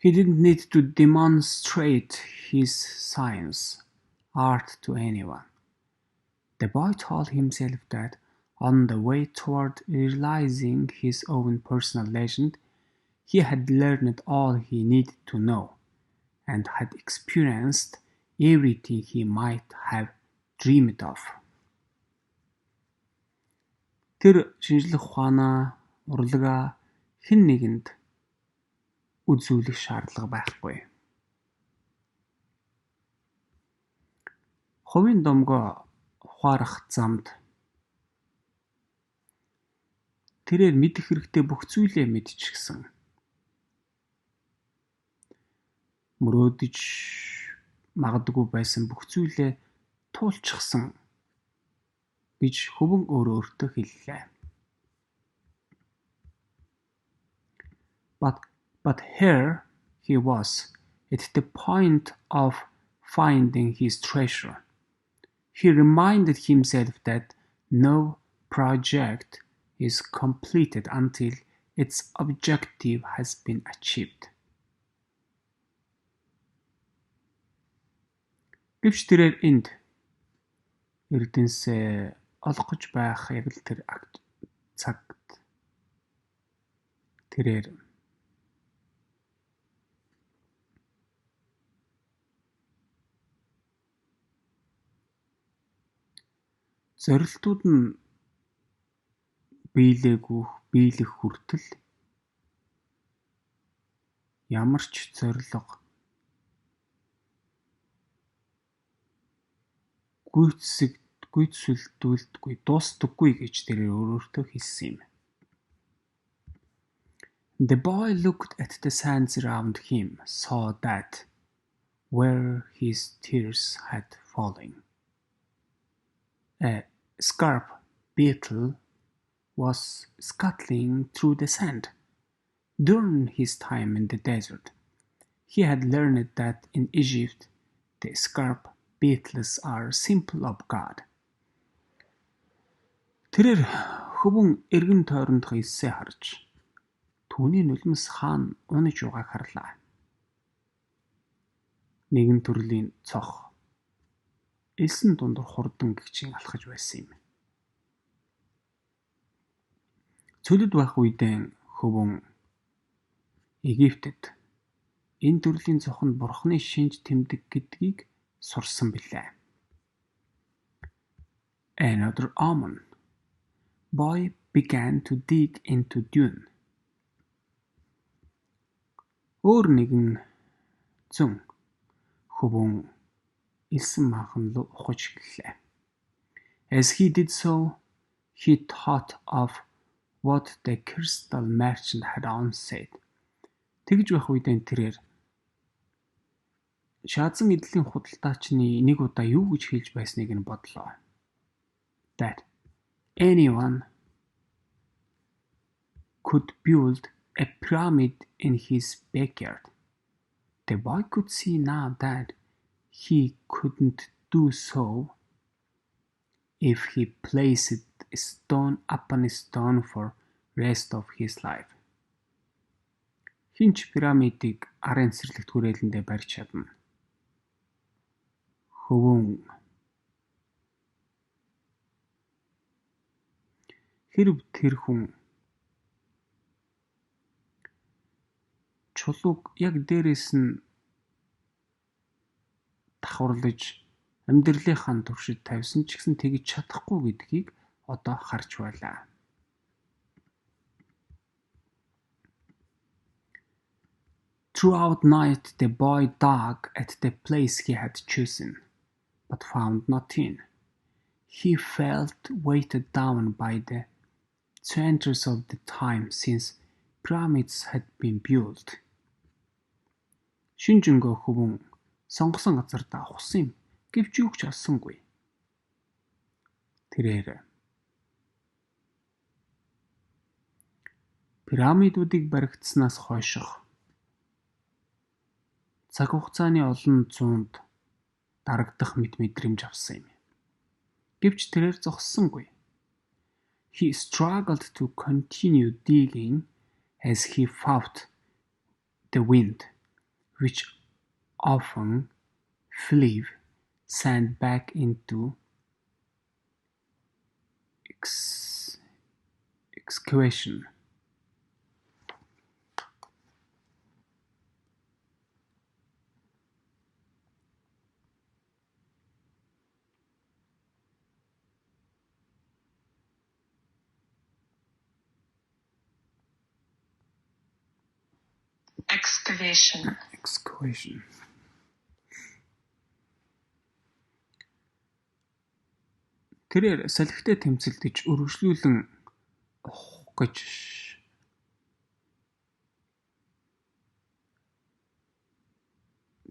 He didn't need to demonstrate his science, art to anyone. The boy told himself that on the way toward realizing his own personal legend, he had learned all he needed to know and had experienced everything he might have dreamed of. Тэр шинжлэх ухаанаа, урлагаа хэн нэгэнд үзүүлэх шаардлага байхгүй. Хувийн домгоо ухаарах замд тэрээр мэдэх хэрэгтэй бүх зүйлээ мэдчихсэн. Мөрөөдөж магадгүй байсан бүх зүйлээ туулчихсан гэж хөвөн өөртөө хэллээ. But here he was, at the point of finding his treasure. He reminded himself that no project is completed until its objective has been achieved. Гэвч тэрээр энд Эрдэнэсээ олох гэж байх яг л тэр цагт тэрээр зорилтууд нь биелэх хүртэл ямар ч зорилго гүйцэлдүүлдэггүй, дуустдаггүй гэж тэрээр өөртөө хэлсэн юм. The boy looked at the sands around him, saw that where his tears had fallen, a scarp beetle was scuttling through the sand. During his time in the desert, he had learned that in Egypt the scarp beetles are symbol of God. Тэрээр хөвөн эргэн тойрондох элсээ харж түүний нулимс хаана унаж байгааг харлаа. Нэгэн төрлийн цох элсэн дундуур хурдан гэгчийн алхаж байсан юм. Цөлөд байх үедээ хөвөн Египтэд энэ төрлийн цохонд бурхны шинж тэмдэг гэдгийг сурсан билээ. Another Amun boy began to dig into dune. Өөр нэгэн зөн хөвөн элсэн манхан руу ухаж эхэллээ. As he did so, he thought of what the crystal merchant had once said. Тэгж байх үедээ тэрээр шаазан эдлийн худалдаачны нэг удаа юу гэж хэлж байсныг нь бодлоо. That anyone could build a pyramid in his backyard. The boy could see now that he couldn't do so if he placed stone upon stone for rest of his life. Хинч пирамидыг арын цэцэрлэгт хүрээлэндээ барьж чадна. Хөвөн хэрв тэр хүн чулууг яг дээрээс нь давхарлаж амьдралынхаа туршид тавьсан ч гэсэн тэгж чадахгүй гэдгийг одоо харж байлаа. Throughout night the boy dug at the place he had chosen, but found nothing. He felt weighted down by the centuries of the time since pyramids had been built. Шинэ жингөө хөвөн сонгосон газардаа ухсан юм гэвч юу ч олсонгүй. Тэрээр пирамидуудыг баригдсанаас хойших цаг хугацааны олон зуунд дарагдах мэд мэдрэмж авсан юм. Гэвч тэрээр зогссонгүй. He struggled to continue digging as he fought the wind, which often flew sand back into excavation. Excavation. Тэрээр салхитай тэмцэлдэж өргөжлүүлэн ухах гэж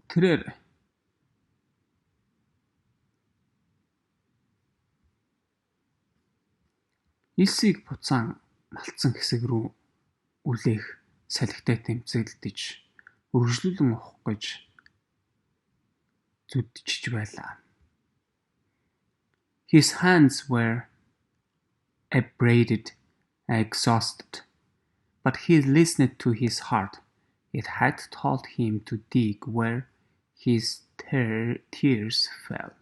тэрээр Элсийг буцаан малцсан хэсэг рүү үлээх салхитай тэмцэлдэж өргөжлүүлэн ухах гэж зүдчиж байлаа. His hands were abraded and exhausted, but he listened to his heart. It had told him to dig where his tears fell.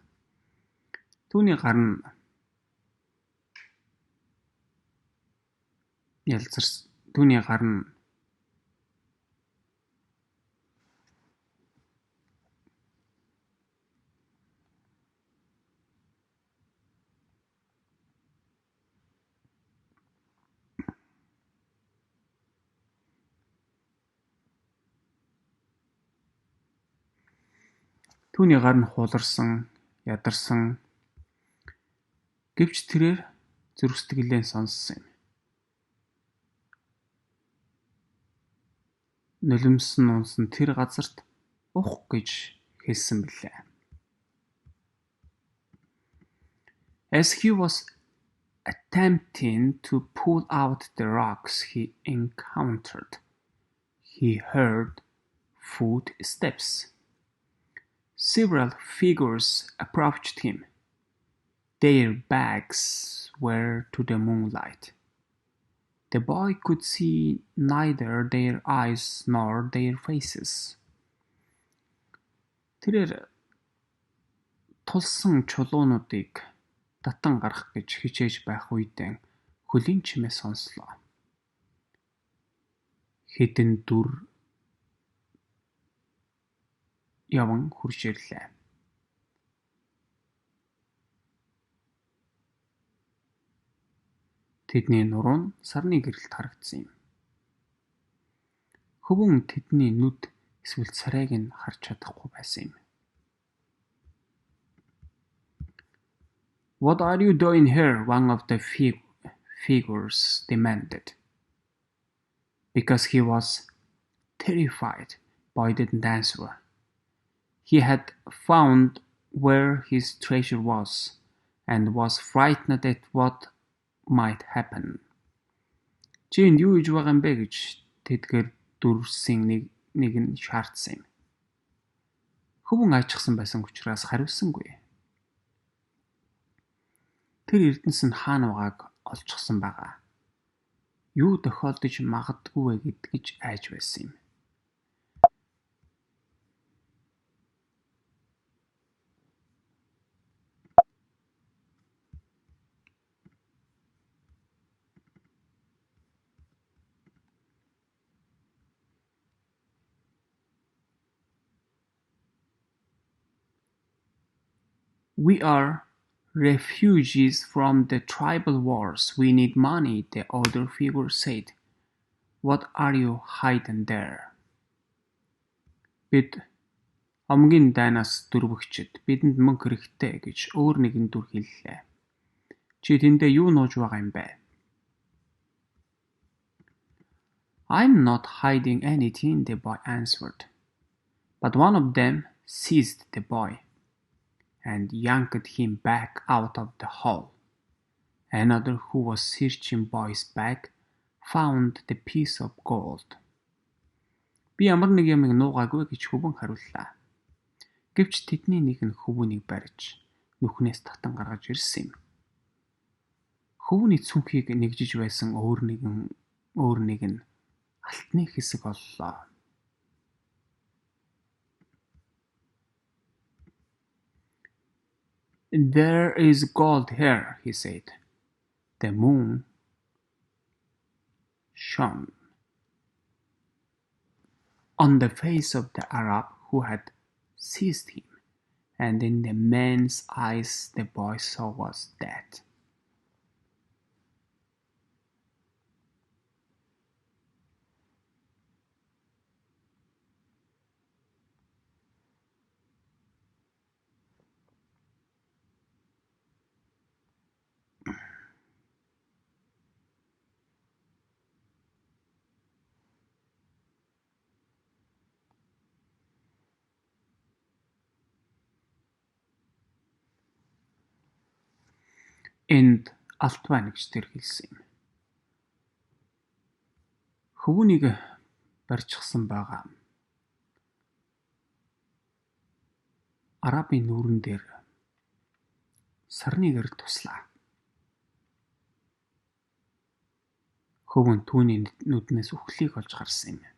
Түүний гар нь хууларсан, ядарсан. Гэвч тэрээр зөрсдгөлэн сонссон юм. Нулимсан унсан тэр газарт ух гэж хэлсэн билээ. As he was attempting to pull out the rocks he encountered, he heard footsteps. Several figures approached him. Their backs were to the moonlight. The boy could see neither their eyes nor their faces. Тэрээр тулсан чулуунуудыг татан гарах гэж хичээж байх үедээ хөлийн чимээ сонслоо. Хэдэн дүр яван хурж ирлээ. Тэдний нуруу нь сарны гэрэлд харагдсан юм. Хөвөн тэдний нүд эсвэл царайг нь харж чадахгүй байсан юм. What are you doing here? One of the figures demanded. Because he was terrified, boy didn't answer. He had found where his treasure was and was frightened at what might happen. Чи энд юу хийж байгаа юм бэ гэж тэдгээр дүрсийн нэг нь шаардсан юм. Хөвөн айчсан байсан учраас хариулсангүй. Тэр эрдэнэс нь хаана байгааг олчихсан байгаа. Юу тохиолдож магадгүй вэ гэдгийж айж байсан юм. We are refugees from the tribal wars. We need money, the other figure said. What are you hiding there? Бид омгийн дайнаас дөрвөгчд бидэнд мөнгө хэрэгтэй гэж өөр нэгэн дүр хэллээ. Чи тэндээ юу нууж байгаа юм бэ? I'm not hiding anything, the boy answered. But one of them seized the boy and yanked him back out of the hole. Another, who was searching boy's bag, found the piece of gold. Би ямар нэг юмыг нуугаагүй гэж хөвөн хариуллаа. Гэвч тэдний нэг нь хөвөнийг барьж нүхнээс татан гаргаж ирсэн юм. Хөвөний цүнхийг нэгжиж байсан өөр нэг нь алтны хэсэг оллоо. There is gold here, he said. The moon shone on the face of the Arab who had seized him, and in the man's eyes the boy saw was death. Энд алт байна гэж тэр хэлсэн юм. Хөвөнийг барьчихсан байгаа. Арабын нүүрэн дээр сарны гэр туслаа. Хөвөн түүний нүднээс үхлийг олж харсан юм.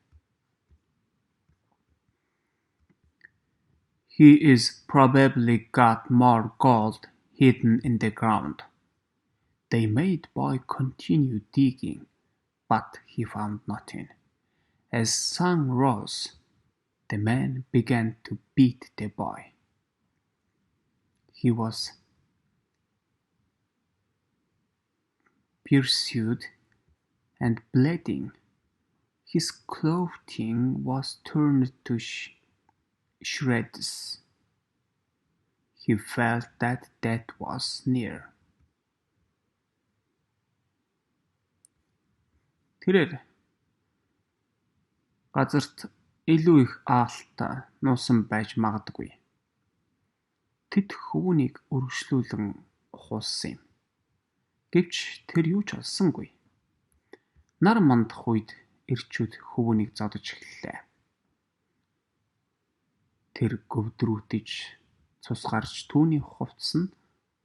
He is probably got more gold hidden in the ground. They made boy continue digging, but he found nothing. As sun rose, the man began to beat the boy. He was pursued and bleeding. His clothing was turned to shreds. He felt that death was near. Тэрээр газарт илүү их аалт нуусан байж магадгүй. Тэд хөвөнийг өргөжлүүлэн ухуулсан юм. Гэвч тэр юу ч олсонгүй. Нар мандах үед эрчүүд хөвөнийг зодож эхэллээ. Тэр гөвдрүүтэж цус гарч түүний хувцас нь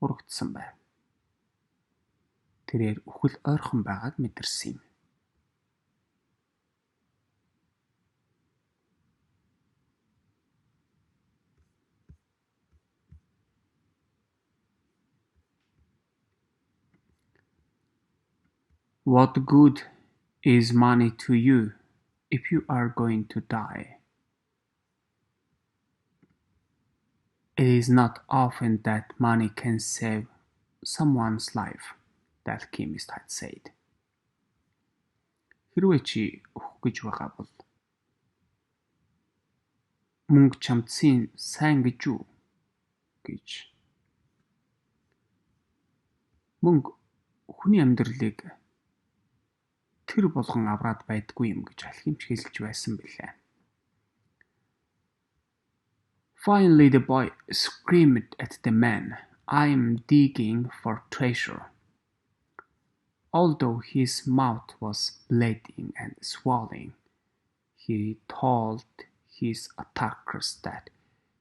урагдсан байв. Тэрээр үхэл ойрхон байгааг мэдэрсэн юм. What good is money to you if you are going to die? It is not often that money can save someone's life, the alchemist had said. Хэрвээ чи өөх гэж байгаа бол мөнгө чамдсын сайн гэж юу гэж. Мөнгө хүний амьдралыг тэр болгон авраад байдгүй юм гэж алхимч хэлж байсан билээ. Finally the boy screamed at the man, "I'm digging for treasure." Although his mouth was bleeding and swelling, he told his attackers that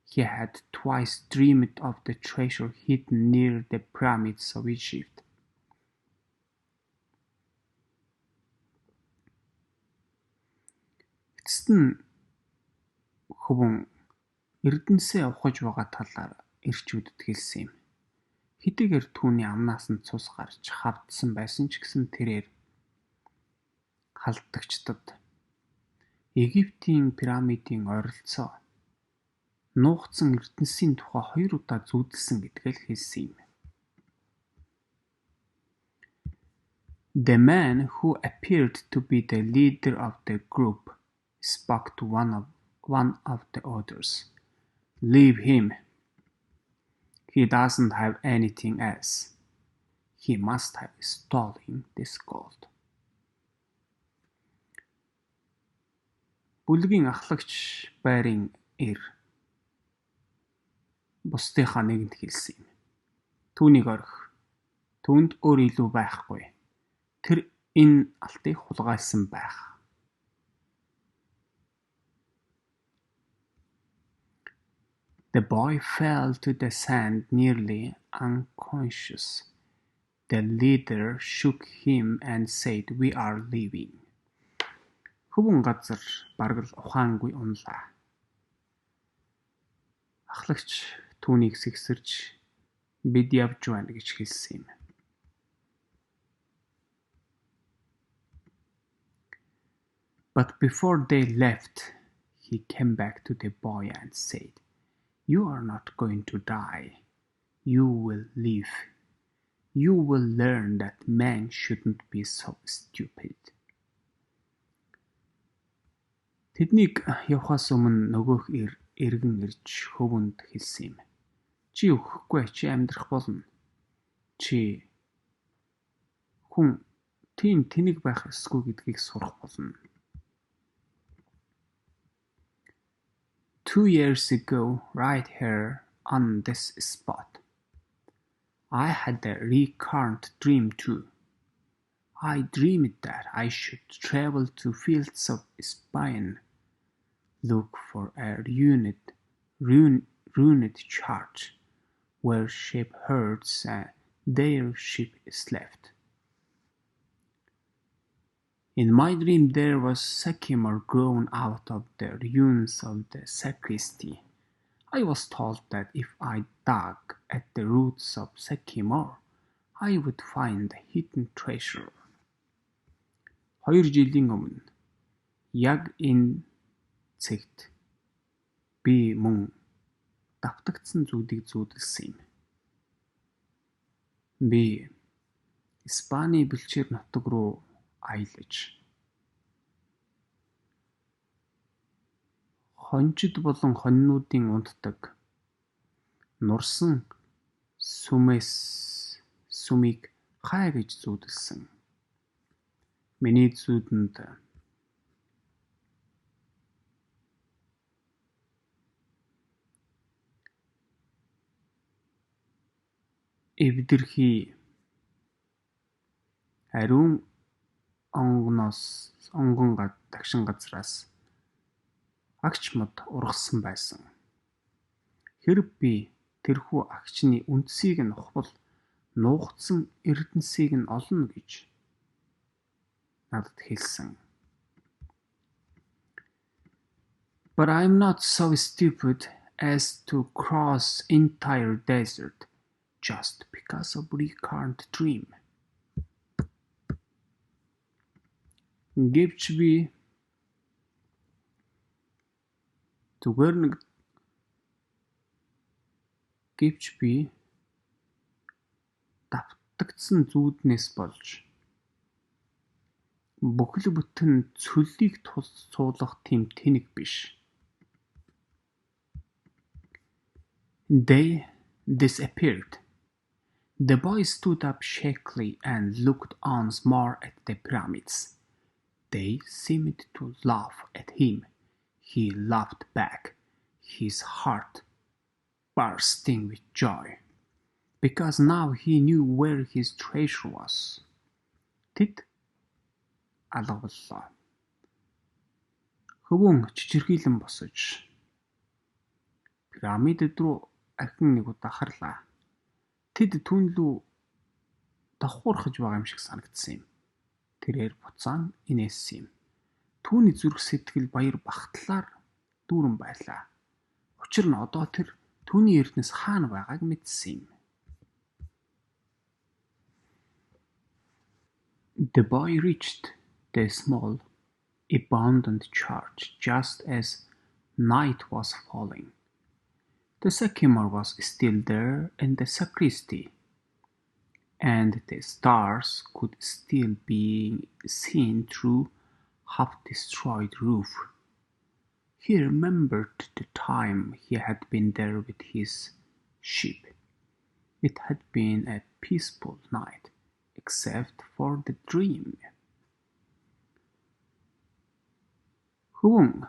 he had twice dreamed of the treasure hidden near the pyramids of Egypt. Эцэст нь хөвөн Эрдэнэсээ ухаж байгаа талаар эрчүүдэд хэлсэн юм. Хэдийгээр түүний амнаас нь цус гарч хавдсан байсан ч гэсэн тэрээр халдагчдад Египтийн пирамидын ойролцоо нуугдсан Эрдэнэсийн тухай 2 удаа зүүдэлсэн гэдгээ л хэлсэн юм. The man who appeared to be the leader of the group spoke to one of the others. "Leave him. He doesn't have anything else. He must have stolen this gold. Бүлгийн ахлагч байрын эр бусдынхаа нэгэнд хэлсэн юм. Түүнийг орхи. Түүнд өөр илүү байхгүй. Тэр энэ алтыг хулгайлсан байх. The boy fell to the sand nearly unconscious. The leader shook him and said, "We are leaving." Хөвөн газар бараг л ухаангүй унлаа. Ахлагч түүнийг сэгсэрж бид явж байна гэж хэлсэн юм. But before they left, he came back to the boy and said, "You are not going to die. You will live. You will learn that man shouldn't be so stupid." Тэднийг явахаас өмнө нөгөөх эргэн ирж хөвөнд хэлсэн юм. Чи өгөхгүй, чи амьдрах болно. Чи хүн тийм тэнэг байх ёсгүй гэдгийг сурах болно. 2 years ago, right here on this spot, I had a recurrent dream too. I dreamed that I should travel to fields of Spain, look for a ruined church where shepherds and their sheep slept. In my dream there was sycamore grown out of the ruins of the sacristy. I was told that if I dug at the roots of sycamore, I would find the hidden treasure. 2 жилийн өмнө яг энэ цэгт би мөн давтагдсан зүйлийг зүүдэлсэн юм. Би Испани бэлчээр нутаг руу аялаж хончид болон хонинуудын унтдаг нурсан сүмийг хай гэж зүүдэлсэн. Миний зүүдэнд эвдэрхий ариун онгон дагшин газраас агч мод ургасан байсан. Хэрв би тэрхүү агчны үндсийг нь ухвал нуугдсан эрдэнсийг нь олно гэж надад хэлсэн. But I'm not so stupid as to cross entire desert just because of recurrent dream. Гэвч би давтагдсан зүүднээс болж бүхэл бүтэн цөлийг цуулах тийм тэнэг биш. They disappeared. The boy stood up shakily and looked once more at the pyramids. They seemed to laugh at him. He laughed back, his heart bursting with joy, because now he knew where his treasure was. Тэд алга боллоо. Хөвөн чичирхийлэн босож пирамидд руу ахин нэг удаа харлаа. Тэд түүн лүү давхуурхаж байгаа юм шиг санагдсан юм. Тэрээр буцаан инээсэн юм. Түүний зүрх сэтгэл баяр багтлаар дүүрэн байлаа. Учир нь одоо тэр түүний эрдэнэс хаана байгааг мэдсэн юм. The boy reached the small, abandoned church just as night was falling. The sycamore was still there in the sacristy, and the stars could still be seen through half-destroyed roof. He remembered the time he had been there with his sheep. It had been a peaceful night, except for the dream. Хөвөн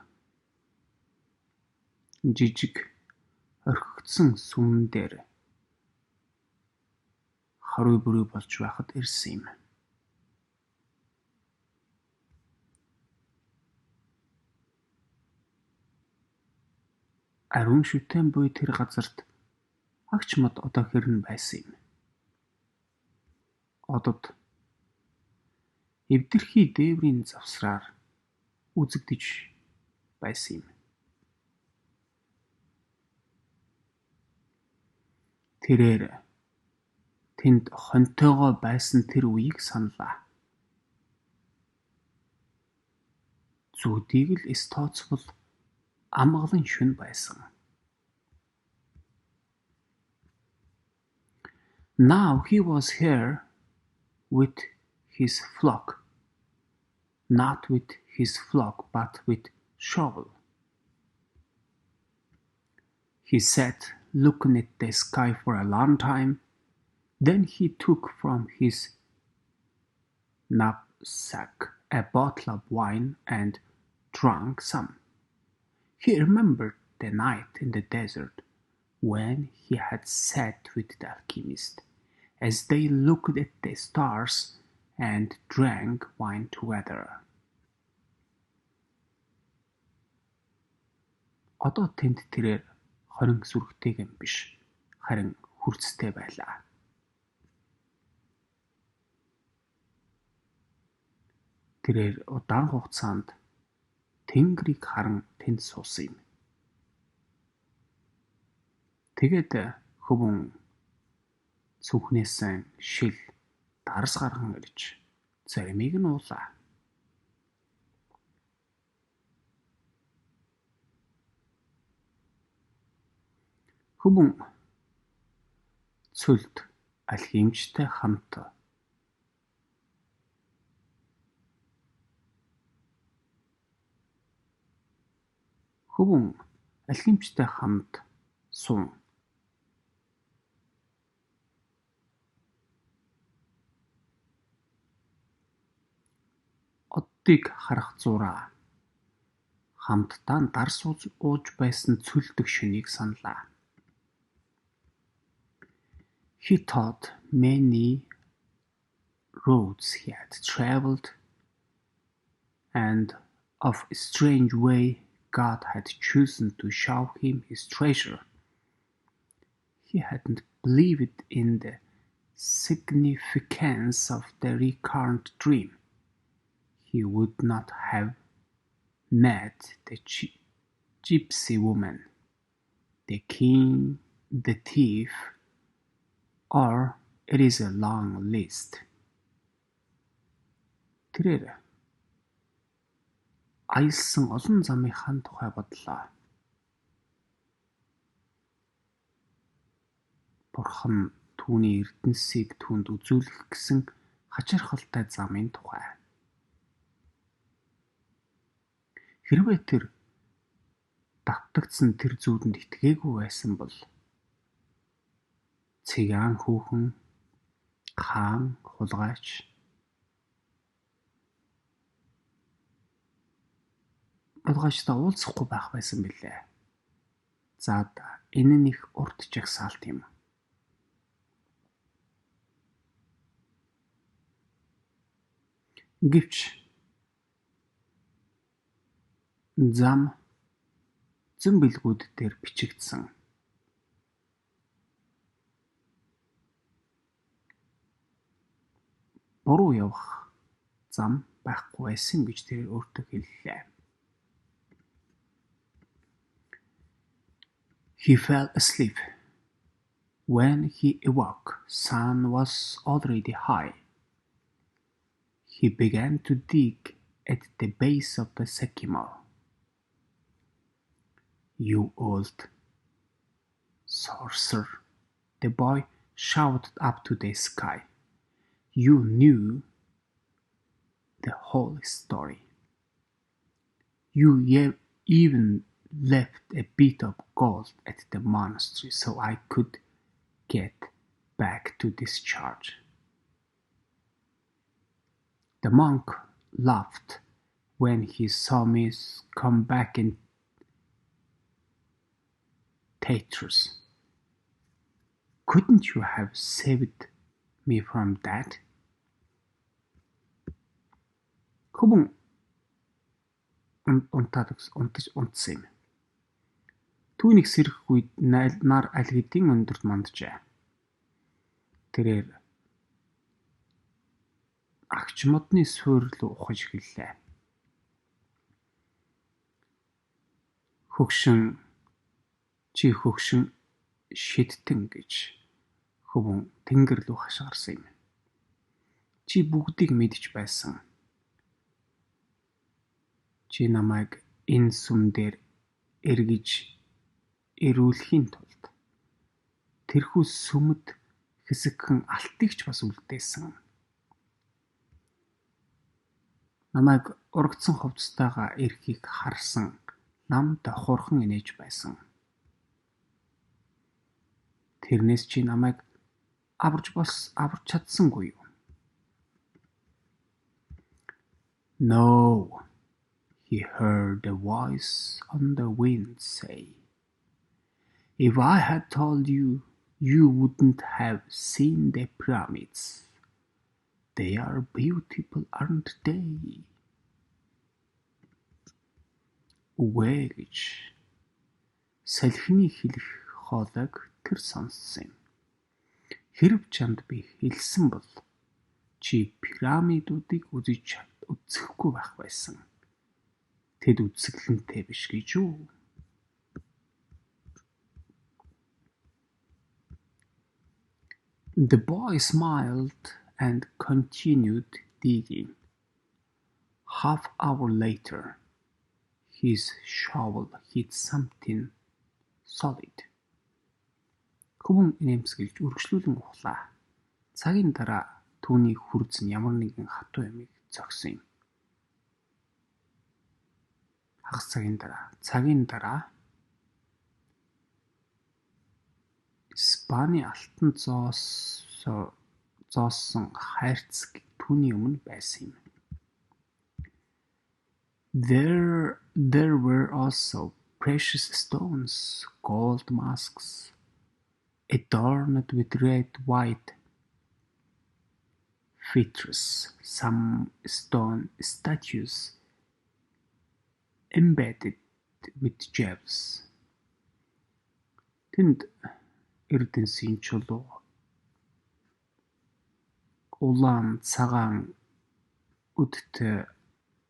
жижиг орхигдсон сүмэн дээр харуй бүрий болж байхад ирсэн юм. Ариун шүтэн буй тэр газарт агч мод одоо хэрнэ байсан юм. Одод эвдэрхий дээврийн завсраар үзэгдэж байсан юм. Тэрээр тэнд хонтойгоо байсан тэр үеийг саналаа. Зүудийг л эс тооцвол амгалан шөнө байсан. Now he was here with his flock, not with his flock, but with shovel. He sat looking at the sky for a long time. Then he took from his knapsack a bottle of wine and drank some. He remembered the night in the desert when he had sat with the alchemist, as they looked at the stars and drank wine together. Одоо тэнд тэрээр хорин сүрэгтэйгэн биш, харин хүрцтэй байлаа. Тэрээр удаан хугацаанд Тэнгэрийг харан тэнд суусан юм. Тэгээд хөвөн цүнхнээсэн шил дарс гарган ирж заримыг нь уулаа. Хөвөн цөлд алхимчтай хамт суун. Оддыг харах зураа хамтдаа дарс ууж байсан цөлдөх шөнийг саналаа. He thought many roads he had traveled and of a strange way God had chosen to show him his treasure. He hadn't believed in the significance of the recurrent dream. He would not have met the gypsy woman, the king, the thief, or it is a long list. Тэрээр аялсан олон замынхаа тухай бодлоо. Бурхан түүний эрдэнэсийг түүнд үзүүлэх гэсэн хачирхалтай замын тухай. Хэрвээ тэр давтагдсан тэр зүйлд итгээгүй байсан бол цэгаан хүүхэн, хаан, хулгайч хулгайчтай уулзахгүй байх байсан билээ. За энэ нь их урт жагсаалт юм. Гэвч зам зэмбэлгүүд дээр бичигдсэн буруу явах зам байхгүй байсан гэж тэр өөртөө хэллээ. He fell asleep. When he awoke, sun was already high. He began to dig at the base of the sycamore. You old sorcerer, the boy shouted up to the sky. You knew the whole story. You even left a bit of gold at the monastery so I could get back to discharge. The monk laughed when he saw me come back in tatters. Couldn't you have saved me from that? Хөвөн унтсан юм. Түүнийг сэрэх үед нар аль хэдийн өндөрт манджээ. Тэрээр агч модны суурь руу ухаж эхэллээ. Чи хөгшин шидтэн гэж хөвөн тэнгэр рүү хашгирсан юм. Чи бүгдийг мэдж байсан. Чи намайг энэ сүм дээр эргэж ирүүлэхийн тулд тэрхүү сүмд хэсэгхэн алтыг ч бас үлдээсэн. Намайг урагдсан хувцастайгаа ирэхийг харсан намд хурхан инээж байсан. Тэрнээс чи намайг аварж чадсангүй юу? No, he heard a voice on the wind say, if I had told you, you wouldn't have seen the pyramids. They are beautiful, aren't they? Үгүй гэж салхины хэлэх хоолойг тэр сонссон юм. Хэрв чамд би хэлсэн бол чи пирамидуудыг үзэхгүй байх байсан. Тэд үзэсгэлэнтэй биш гэж үү? The boy smiled and continued digging. Half hour later, his shovel hit something solid. Хөвөн инээмсэглэж үргэлжлүүлэн ухлаа. Цагийн дараа түүний хүрц нь ямар нэгэн хатуу ямиг зогсон юм. Хагас цагийн дараа Испани алтан зооссон хайрцаг түүний өмнө байсан юм. There were also precious stones, gold masks, adorned with red, white feathers, some stone statues embedded with gems. Тэнд эрдэнсийн чулуу, улаан цагаан өдтэй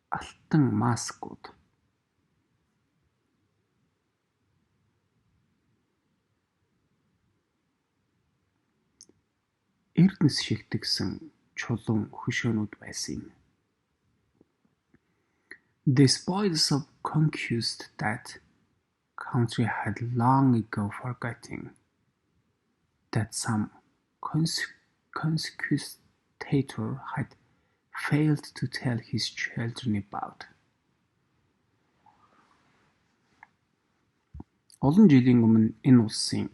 алтан маскууд, эрдэнэс шигтгсэн чулуун хөшөөнүүд байсан юм. The spoils of conquest that country had long ago forgotten that some conquistador had failed to tell his children about. Олон жилийн өмнө энэ улсын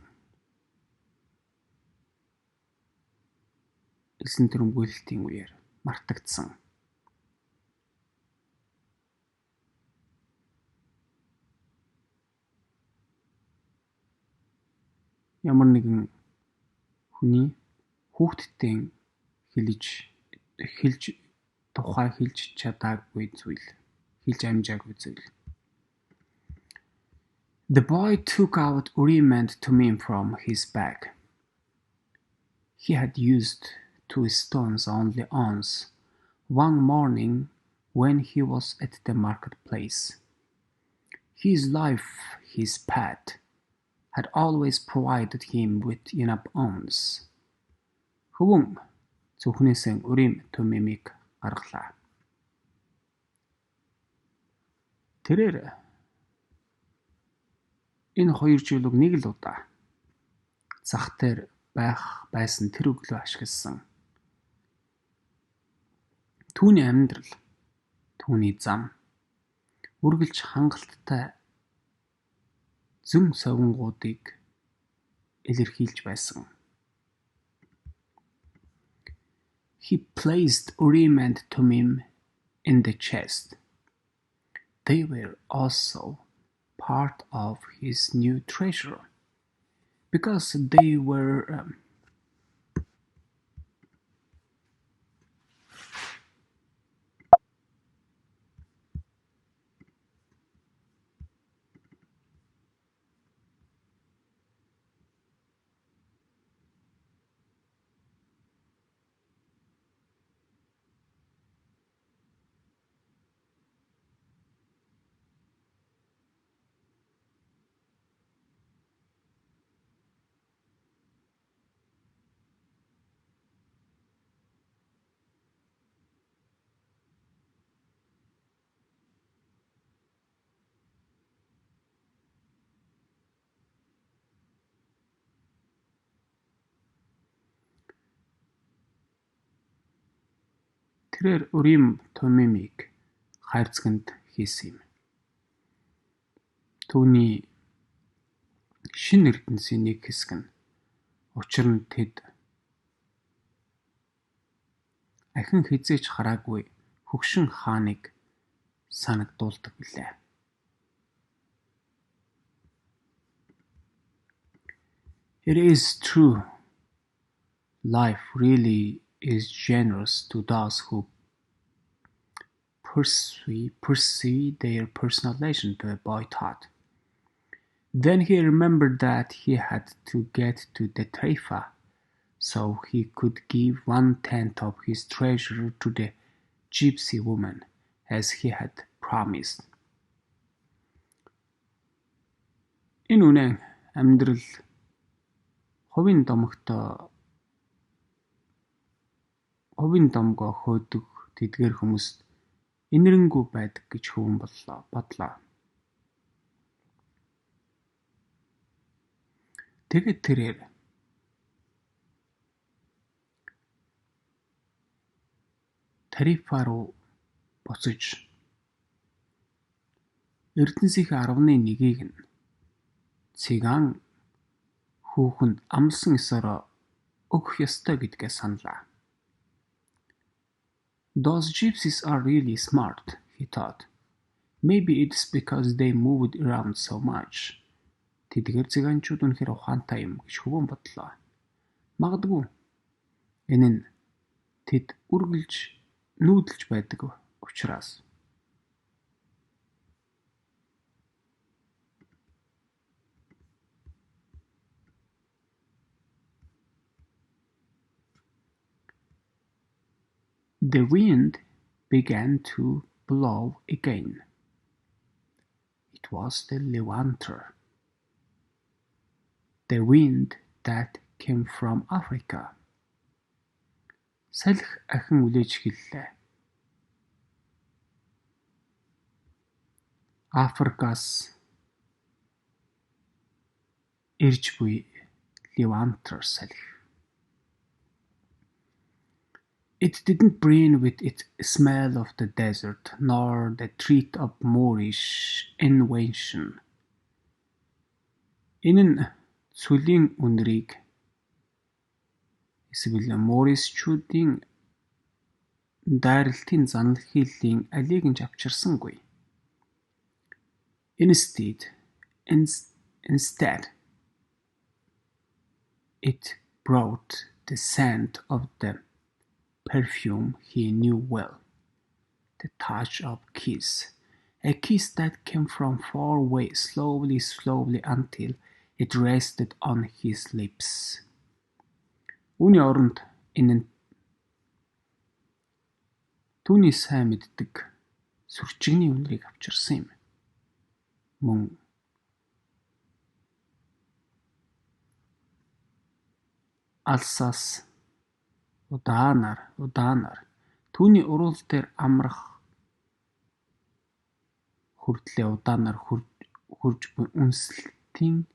элсэн тэрнгүүлэлтийн үеэр мартагдсан ямар нэгэн хүний хүүхдтэй хэлж чадаагүй зүйл, хэлж амжаагүй зүйл. The boy took out Urim and Thummim from his bag. He had used 2 stones only once, one morning when he was at the marketplace. His life, his pet, had always provided him with enough alms. Хөвөн зөвхнээсээ Urim Thummimыг гаргалаа. Тэрээр энэ 2 жилөг нэг л удаа зах дээр байсан тэр өглөө ашигласан. Түүний амьдрал, түүний зам, үргэлж хангалттай зөв совингуудыг илэрхийлж байсан. He placed Urim and Thummim in the chest. They were also part of his new treasure because they were тэрээр Урим Тумимыг хайрцагт хийсэн юм. Түүний шинэ ертөнцийн нэг хэсэг нь учир нь тэд ахин хизээж хараагүй хөгшин хааныг санагдуулдаг билээ. It is true. Life really is generous to those who pursue their personal legend, the boy thought. Then he remembered that he had to get to the Taifa, so he could give 1/10 of his treasure to the gypsy woman, as he had promised. Энэ үнэн амьдрал хувийн домгоо хөөдөг тэдгээр хүмүүст инэрэнгүй байдаг гэж хөвөн бодлоо. Тэгээд тэрээр Тарифа руу буцаж ертөнцийнхээ 11-ийг нь циган хүүхэнд амлсан ёсороо өгөх ёстой гэдгээ саналаа. Those gypsies are really smart, he thought. Maybe it's because they moved around so much. Тэдгээр цыганчууд үнэхээр ухаантай юм гэж хөвөн бодлоо. Магадгүй энэ нь тэд нүүдэлж байдаг учраас. The wind began to blow again. It was the Levanter, the wind that came from Africa. Салхи ахин үлээж эхэллээ. Африкаас ирж буй Levanter салхи. It didn't bring with it a smell of the desert, nor the treat of Moorish invention. Энэ нь цүлийн үнэрийг эсвэл Морисчүүдийн дайралтын занал хийлийн алийг нь авчирсангүй. Instead, it brought the scent of the perfume he knew well, the touch of kiss, a kiss that came from far away, slowly until it rested on his lips. Үүний оронд энэ нь түүний сайн мэддэг сүрчигний үнэрийг авчирсан юм. Мөн алсаас удаанаар түүний уруул дээр амрах хүртлээ удаанаар хурж буй үнсэлтийн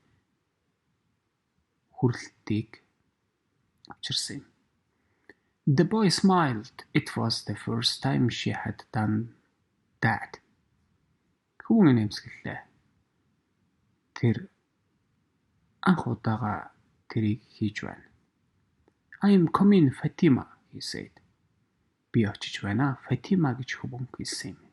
хүрлтийг авчирсан юм. The boy smiled. It was the first time she had done that. Хүүн нэмсгэлээ. Тэр анх удаага тэрийг хийж байна. I am coming, Fatima, he said. Би очиж байна. Фатима гэж хөвөнгө хэлсэн юм.